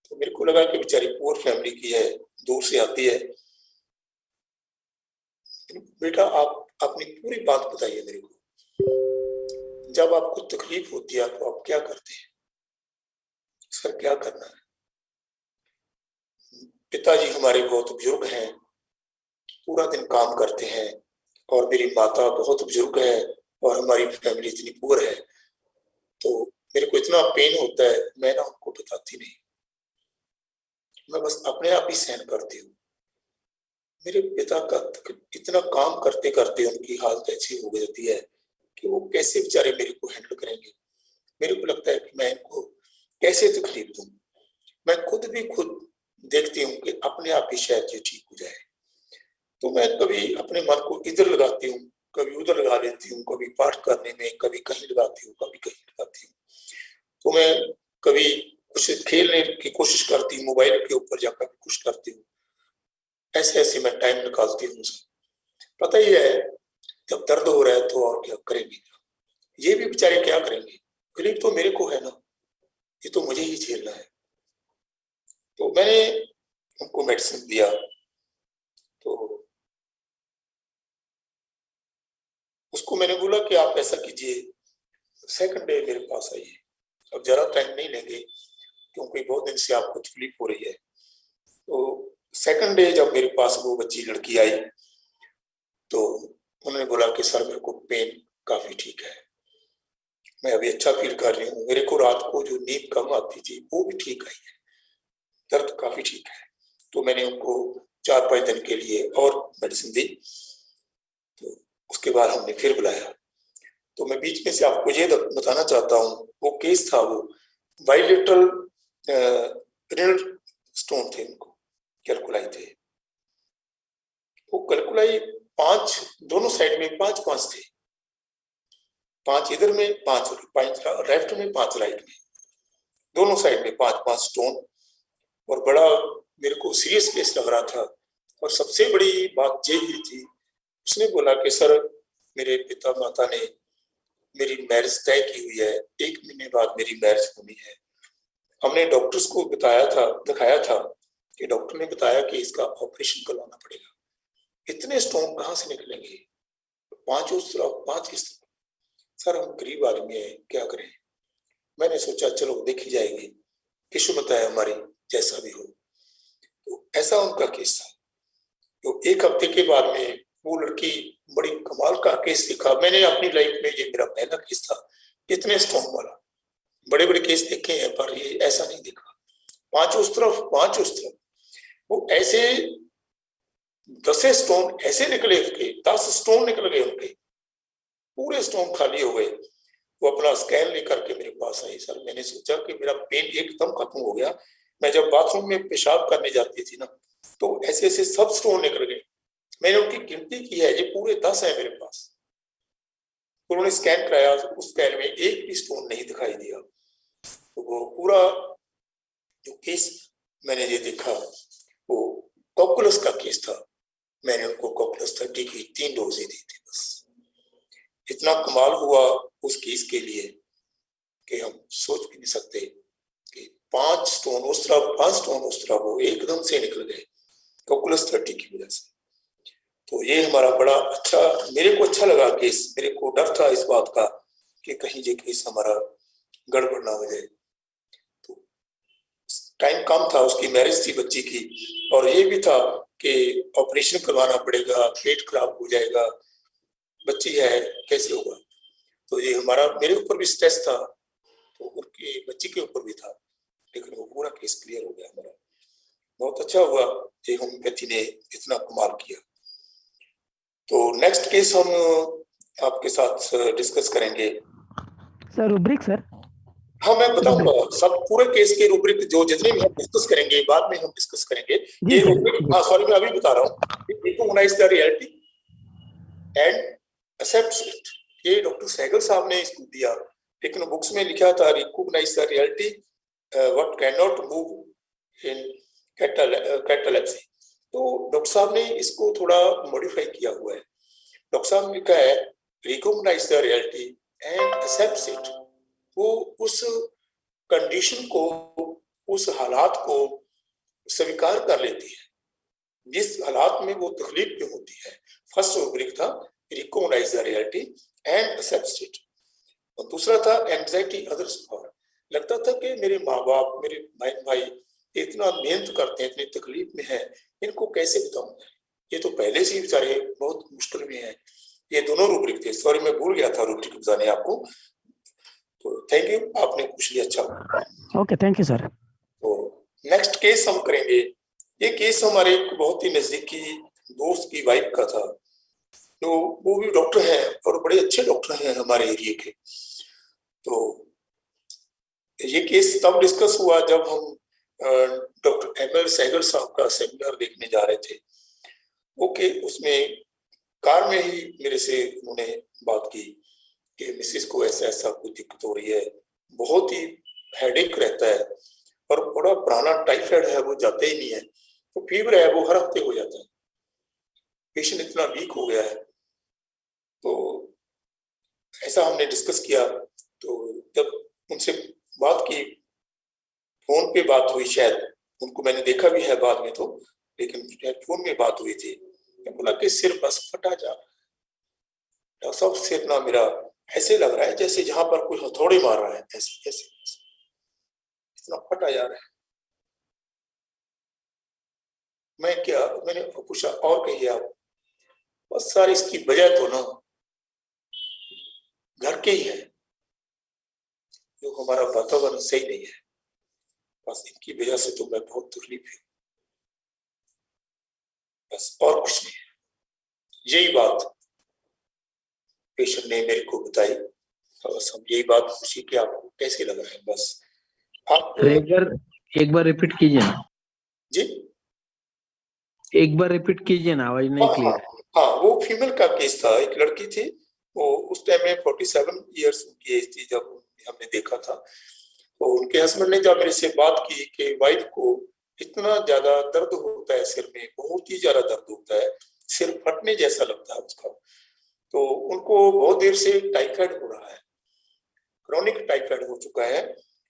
तो मेरे को लगा कि बेचारी पुअर फैमिली की है, दूर से आती है। बेटा आप अपनी पूरी बात बताइए मेरे को, जब आपको तकलीफ होती है तो आप क्या करते हैं? सर क्या करना है, पिताजी हमारे बहुत बुजुर्ग हैं, पूरा दिन काम करते हैं, और मेरी माता बहुत बुजुर्ग है, और हमारी फैमिली इतनी पुअर है, तो मेरे को इतना पेन होता है, मैं ना उनको बताती नहीं, मैं बस अपने आप ही सहन करती हूँ। मेरे पिता का इतना काम करते करते उनकी हालत ऐसी हो जाती है कि वो कैसे बेचारे मेरे को हैंडल करेंगे। मेरे को लगता है कि मैं इनको कैसे तकलीफ दूं। मैं खुद देखती हूँ कि अपने आप ही शायद ये ठीक हो जाए। तो मैं कभी अपने मन को इधर लगाती हूँ, कभी उधर लगा लेती हूँ, कभी पाठ करने में कभी कहीं लगाती हूँ, कभी कहीं लगाती हूँ। तो मैं कभी कुछ खेलने की कोशिश करती हूँ, मोबाइल के ऊपर जाकर कुछ करती हूँ। ऐसे ऐसे मैं टाइम निकालती हूँ। पता ही है जब दर्द हो रहा है तो और क्या करेंगे, ये भी बेचारे क्या करेंगे, तकलीफ तो मेरे को है ना, ये तो मुझे ही झेलना है। तो मैंने उनको मेडिसिन दिया। तो उसको मैंने बोला कि आप ऐसा कीजिए, सेकंड डे मेरे पास आइए, अब जरा टाइम नहीं लेंगे क्योंकि बहुत दिन से आपको तकलीफ हो रही है। तो सेकंड डे जब मेरे पास वो बच्ची लड़की आई तो उन्होंने बोला कि सर मेरे को पेन काफी ठीक है, मैं अभी अच्छा फील कर रही हूँ, मेरे को रात को जो नींद कम आती थी वो भी ठीक आई है, दर्द काफी ठीक है। तो मैंने उनको 4-5 दिन के लिए और मेडिसिन दी। तो उसके बाद हमने फिर बुलाया। तो मैं बीच में से आपको ये बताना चाहता हूँ, वो केस था वो बाइलेटरल रीनल स्टोन थे, उनको कैलकुलाई थे। वो कैलकुलाई 5 दोनों साइड में 5-5 थे, 5 इधर में 5 लेफ्ट में 5 राइट में। दोनों साइड में 5-5 स्टोन, और बड़ा मेरे को सीरियस केस लग रहा था। और सबसे बड़ी बात ये ही थी, उसने बोला कि सर मेरे पिता माता ने मेरी मैरिज तय की हुई है, 1 महीने बाद मेरी मैरिज होनी है। हमने डॉक्टर्स को बताया था, दिखाया था कि डॉक्टर ने बताया कि इसका ऑपरेशन करवाना पड़ेगा। इतने स्टोन कहाँ से निकलेंगे, 5 उस तरफ 5 इस तरफ। सर हम गरीब आदमी है, क्या करें। मैंने सोचा चलो देखी जाएगी, किस्मत है हमारी, जैसा भी हो। तो ऐसा उनका केस था। तो 1 हफ्ते के बाद में वो लड़की बड़ी कमाल का केस दिखा। मैंने अपनी लाइफ में, ये मेरा पहला केस था इतने स्टोन वाला। बड़े बड़े केस देखे हैं पर ये ऐसा नहीं दिखा। 5 उस तरफ 5 उस तरफ, वो ऐसे 10 स्टोन ऐसे निकले उनके, 10 स्टोन निकल गए उनके, पूरे स्टोन खाली हो गए। वो अपना स्कैन लेकर के मेरे पास आई। सर मैंने सोचा कि मेरा पेन एकदम खत्म हो गया। मैं जब बाथरूम में पेशाब करने जाती थी ना, तो ऐसे ऐसे सब स्टोन निकल गए। मैंने उनकी गिनती की है, ये पूरे 10 है मेरे पास। उन्होंने स्कैन कराया, उस स्कैन में एक भी स्टोन नहीं दिखाई दिया। तो वो पूरा जो केस मैंने ये देखा, वो कॉकुलस का केस था। मैंने उनको कॉकुलस 30 की 3 डोजें दी थी बस। इतना कमाल हुआ उस केस के लिए कि हम सोच भी नहीं सकते कि 5 स्टोन उस तरफ 5 स्टोन उस तरफ, वो एकदम से निकल गए कॉकुलस 30 की वजह से। तो ये हमारा बड़ा अच्छा, मेरे को अच्छा लगा केस। मेरे को डर था इस बात का कि कहीं ये केस हमारा गड़बड़ ना हो जाए। तो टाइम कम था, उसकी मैरिज थी बच्ची की, और ये भी था कि ऑपरेशन करवाना पड़ेगा, पेट खराब हो जाएगा, बच्ची है कैसे होगा। तो ये हमारा, मेरे ऊपर भी स्ट्रेस था, तो उनकी बच्ची के ऊपर भी था, लेकिन वो पूरा केस क्लियर हो गया हमारा। बहुत अच्छा हुआ कि होम्योपैथी ने इतना कमाल किया। तो नेक्स्ट केस हम आपके साथ डिस्कस करेंगे। Sir rubric sir. हाँ मैं बताऊंगा सब पूरे केस के रूब्रिक, जो जितने भी हम डिस्कस करेंगे बाद में हम डिस्कस करेंगे। जी ये सर, रूब्रिक, हाँ सॉरी मैं अभी बता रहा हूँ। Recognise the reality and accept it, ये डॉक्टर सहगल साहब ने इसको दिया, लेकिन बुक्स में लिखा था recognise the reality what can not move in catalepsy. तो डॉक्टर साहब ने इसको थोड़ा मॉडिफाई किया हुआ है। डॉक्टर साहब ने लिखा है recognise the reality and accept it. वो उस कंडीशन को, उस हालात को स्वीकार कर लेती है जिस हालात में वो तकलीफ में होती है। फर्स्ट रूब्रिक था recognise the reality and accept it, और दूसरा था एंजाइटी अदर्स फॉर। लगता था कि मेरे माँ बाप, मेरे बहन भाई इतना मेहनत करते हैं, इतनी तकलीफ में है, इनको कैसे बताऊंगा। ये तो पहले से ही बेचारे बहुत मुश्किल में है। ये दोनों रूब्रिक थे। सॉरी मैं भूल गया था रूब्रिक बताने आपको। तो थैंक यू, आपने पूछ लिया, अच्छा। Okay thank you sir. तो नेक्स्ट केस हम करेंगे। ये केस हमारे एक बहुत ही नजदीकी दोस्त की वाइफ का था, तो वो भी डॉक्टर हैं और बड़े अच्छे डॉक्टर हैं हमारे एरिया के। तो ये केस तब डिस्कस हुआ जब हम डॉक्टर एमएल सहगल साहब का सेमिनार देखने जा रहे थे। ओके, उसमें कार में ही मेरे से उन्होंने बात की कि मिसेस को ऐसा ऐसा कुछ दिक्कत हो रही है, बहुत ही हेडेक रहता है और बड़ा पुराना टाइफाइड है, वो जाता ही नहीं है, तो फीवर है वो हर हफ्ते हो जाता है, पेशेंट इतना वीक हो गया है। तो ऐसा हमने डिस्कस किया। तो जब उनसे बात की, फोन पे बात हुई, शायद उनको मैंने देखा भी है बाद में, तो लेकिन फोन में बात हुई थी। मैं बोला कि सिर बस फटा जा रहा है डॉक्टर साहब, सिर ना मेरा ऐसे लग रहा है जैसे जहां पर कोई हथौड़े मार रहा है, ऐसे ऐसे इतना फटा जा रहा है। मैं क्या, मैंने पूछा और कहिए आप। बस सारी इसकी वजह तो ना घर के ही है, जो हमारा वातावरण सही नहीं है, बस इनकी वजह से तो मैं बहुत तकलीफ हूँ, बस और कुछ नहीं है। यही बात पेशेंट ने मेरे को बताई और सब यही बात पूछी कि आपको कैसे लग रहा है। बस आप एक बार रिपीट कीजिए ना, जी, एक बार रिपीट कीजिए ना, आवाज नहीं क्लियर है। हाँ, वो फीमेल का केस था, एक लड़की थी, वो उस टाइम में 47 इयर्स की एज थी जब हमने देखा था। तो उनके हस्बैंड ने जब मेरे से बात की कि वाइफ को इतना ज्यादा दर्द होता है सिर में, बहुत ही ज्यादा दर्द होता है, सिर फटने जैसा लगता है उसका, तो उनको बहुत देर से टाइफाइड हो रहा है, क्रोनिक टाइफाइड हो चुका है,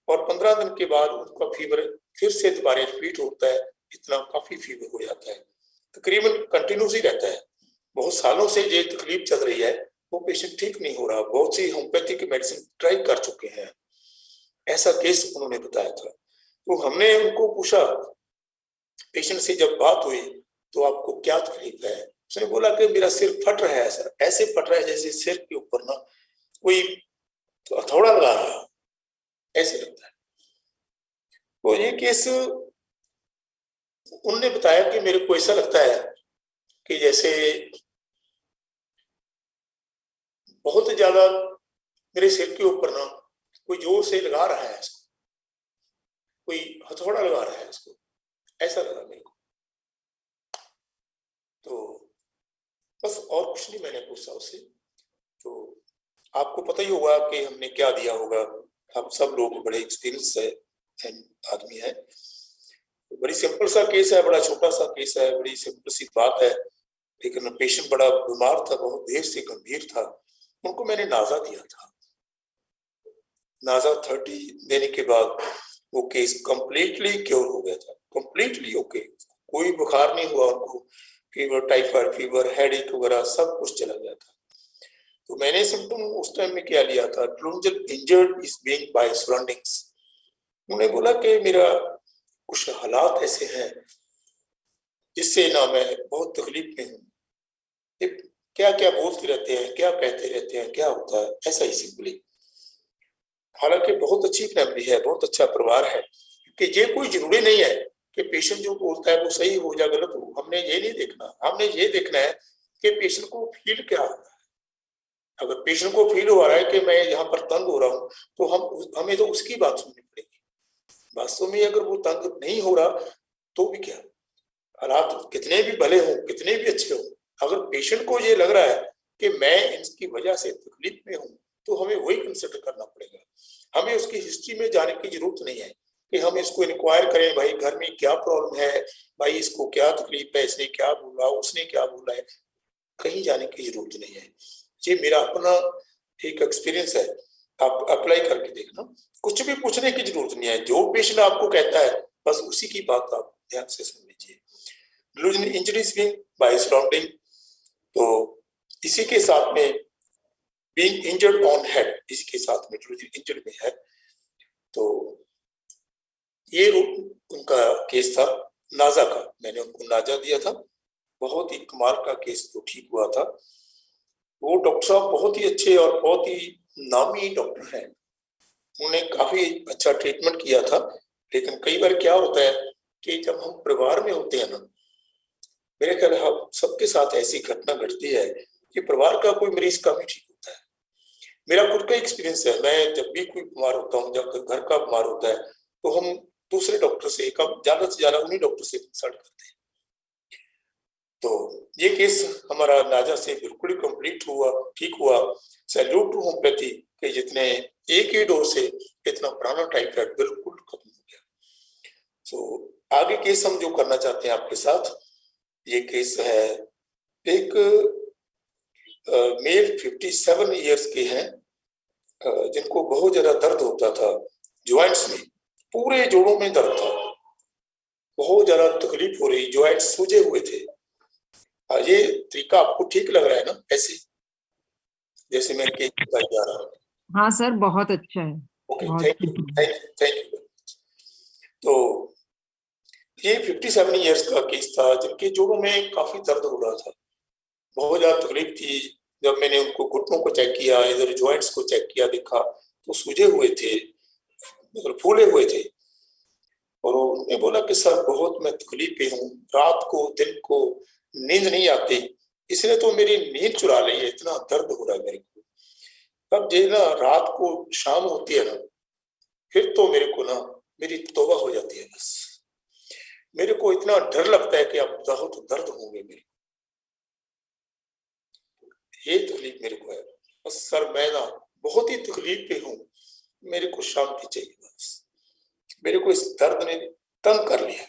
और 15 दिन के बाद उनका फीवर फिर से दोबारा रिपीट होता है, इतना काफी फीवर हो जाता है, तकरीबन कंटिन्यूस ही रहता है, बहुत सालों से ये तकलीफ चल रही है, वो पेशेंट ठीक नहीं हो रहा, बहुत सी होम्योपैथिक मेडिसिन ट्राई कर चुके हैं, ऐसा केस उन्होंने बताया था। तो हमने उनको पूछा, पेशेंट से जब बात हुई तो आपको क्या तकलीफ है, उसने बोला कि मेरा सिर फट रहा है सर, ऐसे फट रहा है जैसे सिर के ऊपर ना कोई हथौड़ा लगा रहा, ऐसे लगता है। तो ये केस उन्होंने बताया कि मेरे को ऐसा लगता है कि जैसे बहुत ज्यादा मेरे सिर के ऊपर ना कोई जोर से लगा रहा है इसको, कोई हथौड़ा लगा रहा है इसको, ऐसा लगा मेरे को। तो बस और कुछ नहीं मैंने पूछा उससे। तो आपको पता ही होगा कि हमने क्या दिया होगा, हम सब लोग बड़े एक्सपीरियंस है आदमी है। बड़ी सिंपल सा केस है, बड़ा छोटा सा केस है, बड़ी सिंपल सी बात है, लेकिन पेशेंट बड़ा बीमार था, बहुत देर से गंभीर था, उनको मैंने नाजा दिया था। नाजा 30 देने के बाद वो केस कंप्लीटली क्योर हो गया था, कंप्लीटली ओके, कोई बुखार नहीं हुआ उनको, फीवर, टाइफाइड फीवर, हेडेक वगैरह सब कुछ चला गया था। तो मैंने सिम्टम उस टाइम में क्या लिया था, क्लोंजल injured is being by surroundings. उन्होंने बोला कि मेरा कुछ हालात ऐसे हैं जिससे ना मैं बहुत तकलीफ में हूँ, क्या क्या बोलते रहते हैं, क्या कहते रहते हैं, क्या होता है, ऐसा ही सिंपली। हालांकि बहुत अच्छी फैमिली है, बहुत अच्छा परिवार है, कि ये कोई जरूरी नहीं है कि पेशेंट जो बोलता है वो सही हो या गलत हो, हमने ये नहीं देखना, हमने ये देखना है कि पेशेंट को फील क्या होता है। अगर पेशेंट को फील हो रहा है कि मैं यहाँ पर तंग हो रहा हूँ, तो हमें तो उसकी बात सुननी पड़ेगी। वास्तव में अगर वो तंग नहीं हो रहा तो भी क्या, हालात कितने भी भले हो, कितने भी अच्छे हो, अगर पेशेंट को ये लग रहा है कि मैं इसकी वजह से तकलीफ में हूँ, तो हमें वही कंसिडर करना पड़ेगा। हमें उसकी हिस्ट्री में जाने की जरूरत नहीं है कि हम इसको इंक्वायर करें, भाई घर में क्या प्रॉब्लम है, भाई इसको क्या तकलीफ है, इसने क्या बोला, उसने क्या बोला है, कहीं जाने की जरूरत नहीं है। ये मेरा अपना एक एक्सपीरियंस है, आप अप्लाई करके देखना, कुछ भी पूछने की जरूरत नहीं है, जो पेशेंट आपको कहता है बस उसी की बात आप ध्यान से सुन लीजिए। डिलूजनल इंजरीज भी बाय सराउंडिंग, तो इसी के साथ में बीइंग इंजर्ड ऑन हेड, इसी के साथ में डिलूजनल इंजर्ड में है। तो ये उनका केस था नाजा का, मैंने उनको नाजा दिया था, बहुत ही कमाल का केस तो ठीक हुआ था। वो डॉक्टर साहब बहुत ही अच्छे और बहुत ही नामी डॉक्टर हैं, उन्होंने काफी अच्छा ट्रीटमेंट किया था। लेकिन कई बार क्या होता है कि जब हम परिवार में होते हैं ना, मेरे ख्याल हम सबके साथ ऐसी घटना घटती है कि परिवार का कोई मरीज काफी ठीक होता है। मेरा खुद का एक्सपीरियंस है, मैं जब भी कोई बीमार होता हूँ, जब घर का बीमार होता है, तो हम दूसरे डॉक्टर से ज्यादा उन्हीं डॉक्टर से कंसल्ट करते हैं। तो ये केस हमारा नाजा से बिल्कुल ही कंप्लीट हुआ, ठीक हुआ। सैल्यूट टू होम्योपैथी के जितने एक ही डोज से इतना पुराना टाइफाइड बिल्कुल खत्म हो गया। तो आगे केस हम जो करना चाहते हैं आपके साथ, ये केस है एक मेल 57 इयर्स के हैं, जिनको बहुत ज्यादा दर्द होता था ज्वाइंट्स में, पूरे जोड़ों में दर्द था, बहुत ज्यादा तकलीफ हो रही, ज्वाइंट्स सूजे हुए थे। ये तरीका आपको ठीक लग रहा है ना, ऐसे जैसे मैं केस बताई जा रहा हूँ? हाँ सर, बहुत अच्छा है। ओके, बहुत थैंक यू, थैंक यू। तो ये 57 इयर्स का केस था, जिनके जोड़ों में काफी दर्द हो रहा था, बहुत ज्यादा तकलीफ थी। जब मैंने उनको घुटनों को चेक किया, इधर जॉइंट्स को चेक किया, देखा तो सूजे हुए थे, मतलब फूले हुए थे। और उन्होंने बोला कि सर बहुत मैं तकलीफ पे हूँ, रात को दिन को नींद नहीं आती, इसने तो मेरी नींद चुरा ली है, इतना दर्द हो रहा है मेरे को। अब ये ना रात को शाम होती है ना, फिर तो मेरे को ना मेरी तौबा हो जाती है, बस मेरे को इतना डर लगता है कि अब बहुत दर्द होंगे मेरे, ये तकलीफ मेरे को है। बस सर मैं ना बहुत ही तकलीफ पे हूँ, मेरे को शांति चाहिए बस। मेरे को इस दर्द ने तंग कर लिया।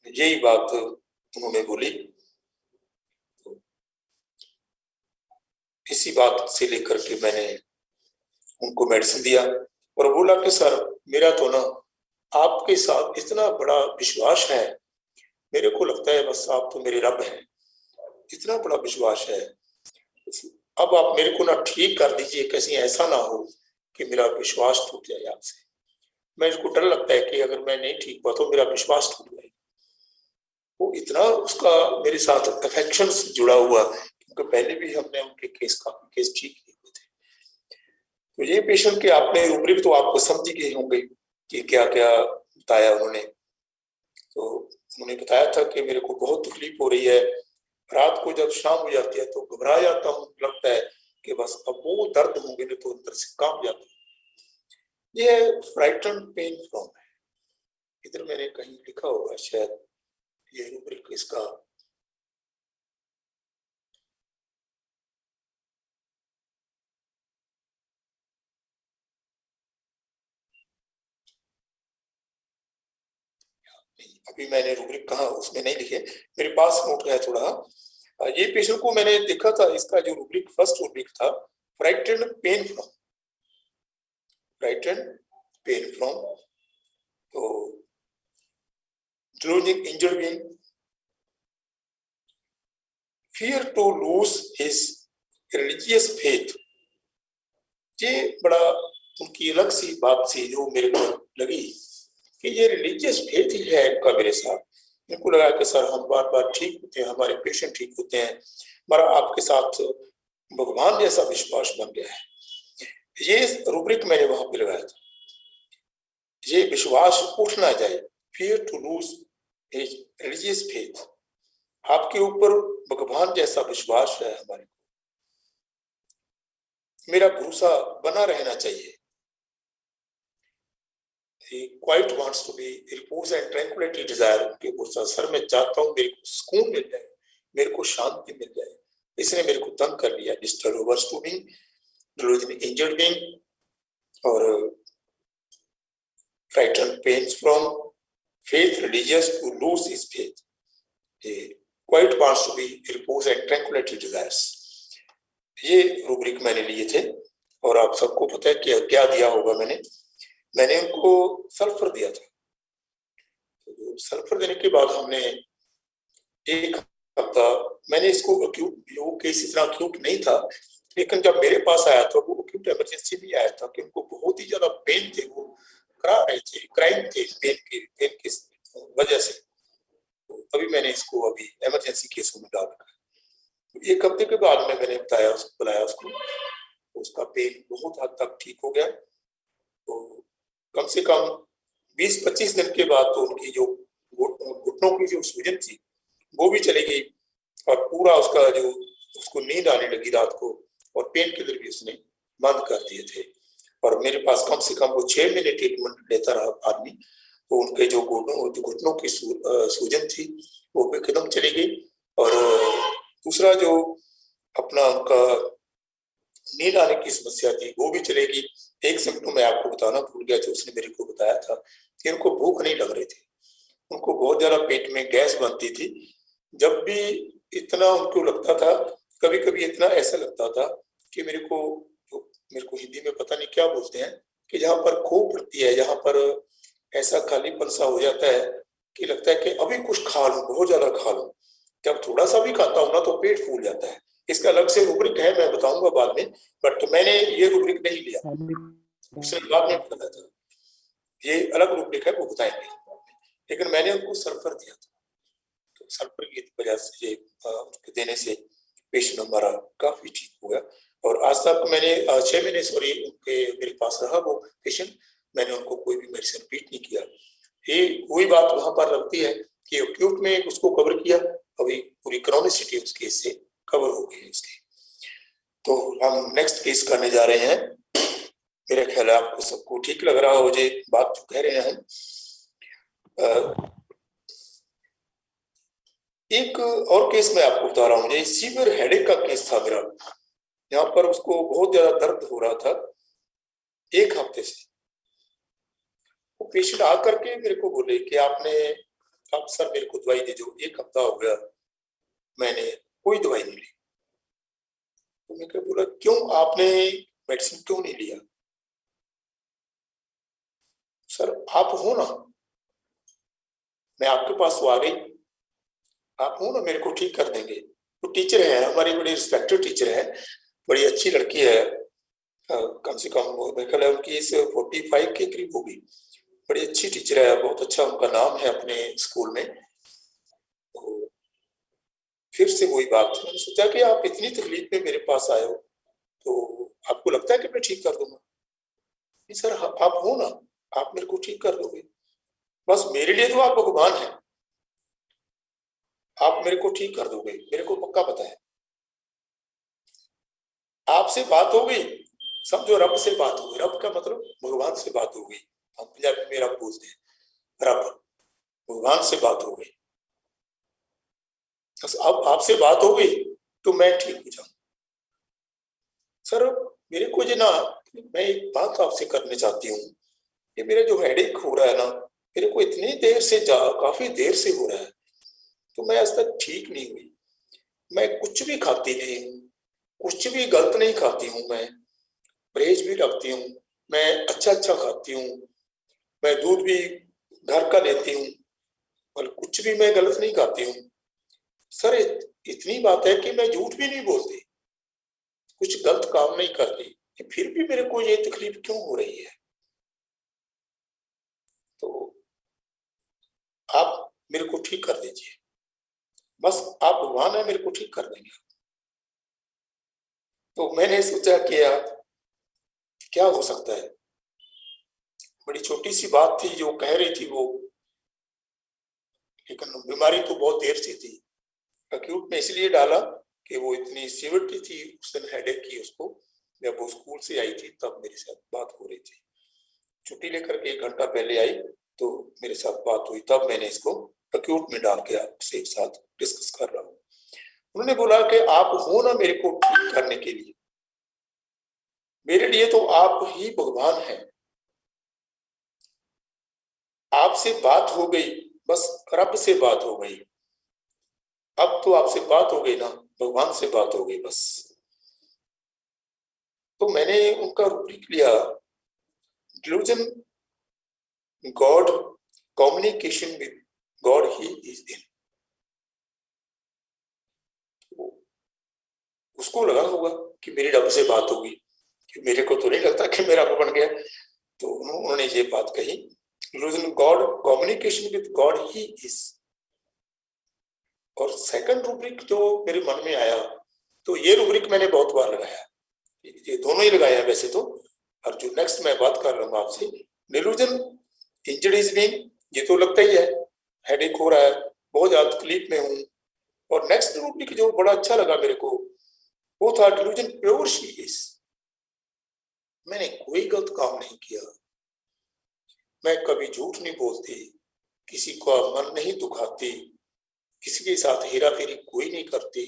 यही बात उन्होंने बोली। इसी बात से लेकर के मैंने उनको मेडिसिन दिया और बोला कि सर मेरा तो ना आपके साथ इतना बड़ा विश्वास है, मेरे को लगता है बस आप तो मेरे रब हैं, इतना बड़ा विश्वास है। अब आप मेरे को ना ठीक कर दीजिए, कैसे ऐसा ना हो कि मेरा विश्वास टूट जाए आपसे। मैं इसको डर लगता है कि अगर मैं नहीं ठीक हुआ तो मेरा विश्वास टूट जाए। वो इतना उसका मेरे साथ अफेक्शन जुड़ा हुआ, क्योंकि पहले भी हमने उनके काफी केस ठीक किए हुए थे। तो ये पेशेंट के आपने रूब्रिक तो आपको समझ ही गए होंगे कि क्या क्या बताया उन्होंने। तो उन्होंने बताया था कि मेरे को बहुत तकलीफ हो रही है, रात को जब शाम हो जाती है तो घबरा जाता हूँ, लगता है कि बस अब वो दर्द होंगे ना तो अंदर से कांप जाता हूँ। ये फ्राइटन पेन फ्रॉम है, इधर मैंने कहीं लिखा होगा शायद ये रूब्रिक इसका। अभी मैंने रूब्रिक कहा उसमें नहीं लिखे, मेरे पास नोट है थोड़ा। ये पेशेंट को मैंने देखा था, इसका जो रूब्रिक फर्स्ट रूब्रिक था frighten pain from, frighten pain from, तो closing injured being, fear to lose his religious faith। ये बड़ा उनकी अलग सी बात सी जो मेरे को लगी कि ये रिलीजियस फेथ ही है इनका मेरे साथ। इनको लगा कि सर हम बार बार ठीक होते हैं, हमारे पेशेंट ठीक होते हैं, हमारा आपके साथ भगवान जैसा विश्वास बन गया है। ये रूब्रिक मैंने वहां पे लगाया था, ये विश्वास उठ ना जाए, fear to lose his religious faith। आपके ऊपर भगवान जैसा विश्वास है, हमारे मेरा भरोसा बना रहना चाहिए। He quite wants to be repose and tranquility desire। उनके भरोसा सर मैं चाहता हूँ मेरे को सुकून मिल जाए, मेरे को शांति मिल जाए, इसने मेरे को तंग कर लिया। Disturb overs to be delusion injured being और frightened pains from faith religious to lose his faith। He quite wants to be repose and tranquility desires। ये रूब्रिक मैंने लिए थे और आप सबको पता है कि क्या दिया होगा मैंने उनको सल्फर दिया था। तो सल्फर देने के बाद हमने एक हफ्ता, मैंने इसको अक्यूट, वो केस इतना अक्यूट नहीं था, लेकिन जब मेरे पास आया तो वो अक्यूट इमरजेंसी भी आया था कि उनको बहुत ही ज्यादा पेन थे, वो करा रहे थे, क्राइम थे पेन की वजह से। तो तभी मैंने इसको अभी इमरजेंसी केस में डाल रखा है। एक हफ्ते के बाद में मैंने बुलाया उसको, उसका पेन बहुत हद तक ठीक हो गया। तो कम से कम 20-25 दिन के बाद तो उनकी जो घुटनों की जो सूजन थी वो भी चली गई और पूरा उसका जो उसको नींद आने लगी रात को, और पेन किलर भी उसने बंद कर दिए थे। और मेरे पास कम से कम वो 6 महीने ट्रीटमेंट लेता रहा आदमी। तो उनके जो घुटनों की सूजन थी वो भी एकदम चली गई। और दूसरा जो अपना उनका नींद आने की समस्या थी वो भी चलेगी। एक सिम्टम मैं आपको बताना भूल गया जो उसने मेरे को बताया था कि उनको भूख नहीं लग रही थी, उनको बहुत ज्यादा पेट में गैस बनती थी। जब भी इतना उनको लगता था, कभी कभी इतना ऐसा लगता था कि मेरे को हिंदी में पता नहीं क्या बोलते हैं, कि जहाँ पर खो पड़ती है, जहाँ पर ऐसा खालीपन सा हो जाता है कि लगता है कि अभी कुछ खा लूं, बहुत ज्यादा खा लूं। जब थोड़ा सा भी खाता हूं ना तो पेट फूल जाता है। इसका अलग से रूब्रिक है, मैं बताऊंगा बाद में, बट मैंने ये रूब्रिक नहीं लिया, उसने बाद में बताया था। ये अलग रूब्रिक है, वो बताएंगे। लेकिन मैंने उनको सल्फर दिया था, तो सल्फर की वजह से ये देने से पेशेंट हमारा काफी ठीक हो गया। और आज तक मैंने 6 महीने उनके मेरे पास रहा वो पेशेंट, मैंने उनको कोई भी मेडिसिन रिपीट नहीं किया। ये कोई बात वहां पर लगती है कि एक्यूट में उसको कवर किया, अभी पूरी क्रॉनिसिटी उसके इससे कवर हो गई है इसकी। तो हम नेक्स्ट केस करने जा रहे हैं। मेरा ख्याल है आपको सबको ठीक लग रहा हो ये बात जो कह रहे हैं हम। एक और केस मैं आपको बता रहा हूँ, ये सीवियर हेडेक का केस था मेरा। यहाँ पर उसको बहुत ज्यादा दर्द हो रहा था 1 हफ्ते से, वो पेशेंट आकर के मेरे को बोले कि आप सर मेरे को दवाई दे दो, 1 हफ्ता हो गया मैंने कोई दवाई नहीं ली। तो मैं क्या बोला, क्यों आपने मेडिसिन क्यों नहीं लिया? सर आप हो ना, मैं आपके पास तो आ गई, आप हो ना, मेरे को ठीक कर देंगे। वो टीचर है हमारी, बड़ी रिस्पेक्टेड टीचर है, बड़ी अच्छी लड़की है, कम से कम मेरे ख्याल है उनकी इस 45 के करीब होगी, बड़ी अच्छी टीचर है, बहुत अच्छा उनका नाम है अपने स्कूल में। तो फिर से वही बात, मैंने सोचा कि आप इतनी तकलीफ में मेरे पास आए हो तो आपको लगता है कि मैं ठीक कर दूंगा? नहीं सर, आप हो ना, आप मेरे को ठीक कर दोगे, बस मेरे लिए तो आप भगवान हैं, आप मेरे को ठीक कर दोगे, मेरे को पक्का पता है। आपसे बात हो गई, समझो रब से बात हो गई, रब का मतलब भगवान से बात हो गई, हम पंजाबी में रब बोलते हैं, रब, भगवान से बात हो गई, बस अब आपसे बात हो गई तो मैं ठीक हो जाऊं। सर मेरे को जो ना, मैं एक बात आपसे करनी चाहती हूँ, ये मेरा जो हेडेक हो रहा है ना, मेरे को इतनी देर से काफी देर से हो रहा है, तो मैं आज तक ठीक नहीं हुई। मैं कुछ भी खाती नहीं हूँ, कुछ भी गलत नहीं खाती हूँ, मैं परहेज भी रखती हूँ, मैं अच्छा खाती हूँ, मैं दूध भी घर का लेती हूँ, और कुछ भी मैं गलत नहीं खाती हूँ। सर इतनी बात है कि मैं झूठ भी नहीं बोलती, कुछ गलत काम नहीं करती, फिर भी मेरे को ये तकलीफ क्यों हो रही है? तो आप मेरे को ठीक कर दीजिए, बस आप भगवान है, मेरे को ठीक कर देंगे। तो मैंने सोचा कि यार क्या हो सकता है, बड़ी छोटी सी बात थी जो कह रही थी वो, लेकिन बीमारी तो बहुत देर से थी। एक्यूट में इसलिए डाला कि वो इतनी सीवियरिटी थी उस दिन हेडेक की उसको, जब वो स्कूल से आई थी तब मेरे साथ बात हो रही थी, छुट्टी लेकर के 1 घंटा पहले आई तो मेरे साथ बात हुई, तब मैंने इसको एक्यूट में डाल के आपसे एक साथ डिस्कस कर रहा हूँ। उन्होंने बोला कि आप हो ना मेरे को ठीक करने के लिए, मेरे लिए तो आप ही भगवान हैं, आपसे बात हो गई, बस रब से बात हो गई, अब तो आपसे बात हो गई ना, भगवान से बात हो गई बस। तो मैंने उनका रूब्रिक लिया, delusion God, communication with God he is in. उसको लगा होगा कि मेरी रब से बात होगी, कि मेरे को तो नहीं लगता कि मेरा रब बन गया, तो उन्होंने ये बात कही, delusion God, communication with God he is. और सेकंड रूब्रिक जो मेरे मन में आया, तो ये रूब्रिक मैंने बहुत बार लगाया, ये दोनों ही लगाया है वैसे तो, और जो नेक्स्ट मैं बात कर रहा हूँ आपसे, डिल्यूजन इंजरीज बीइंग, ये तो लगता ही है, हेडेक हो रहा है, बहुत ज्यादा तकलीफ में हूँ। और नेक्स्ट रूब्रिक जो बड़ा अच्छा लगा मेरे को, वो था डिल्यूजन प्योर शी इज, मैंने कोई गलत काम नहीं किया, मैं कभी झूठ नहीं बोलती, किसी का मन नहीं दुखाती, किसी के साथ हेरा फेरी कोई नहीं करती,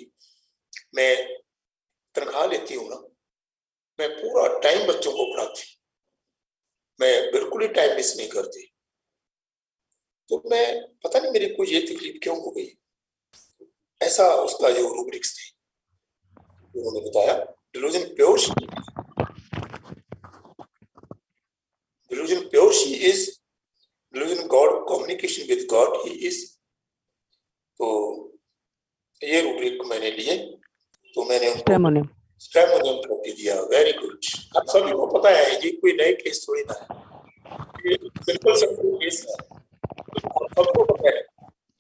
मैं तनख्वाह लेती हूँ ना, मैं पूरा टाइम बच्चों को पढ़ाती, मैं बिल्कुल ही टाइम मिस नहीं करती। तो मैं पता नहीं मेरे को ये तकलीफ क्यों हो गई, ऐसा उसका जो रूब्रिक्स थे उन्होंने बताया, delusion pure she, delusion pure she is, delusion God, communication with God he is. तो ये रूब्रिक मैंने लिए, तो मैंने उनको स्टेमोनियम। स्टेमोनियम थेरेपी दिया। वेरी गुड, आप सभी को पता है ये कोई नए केस थोड़ी ना है, ये सिंपल केस है, आप सबको पता है,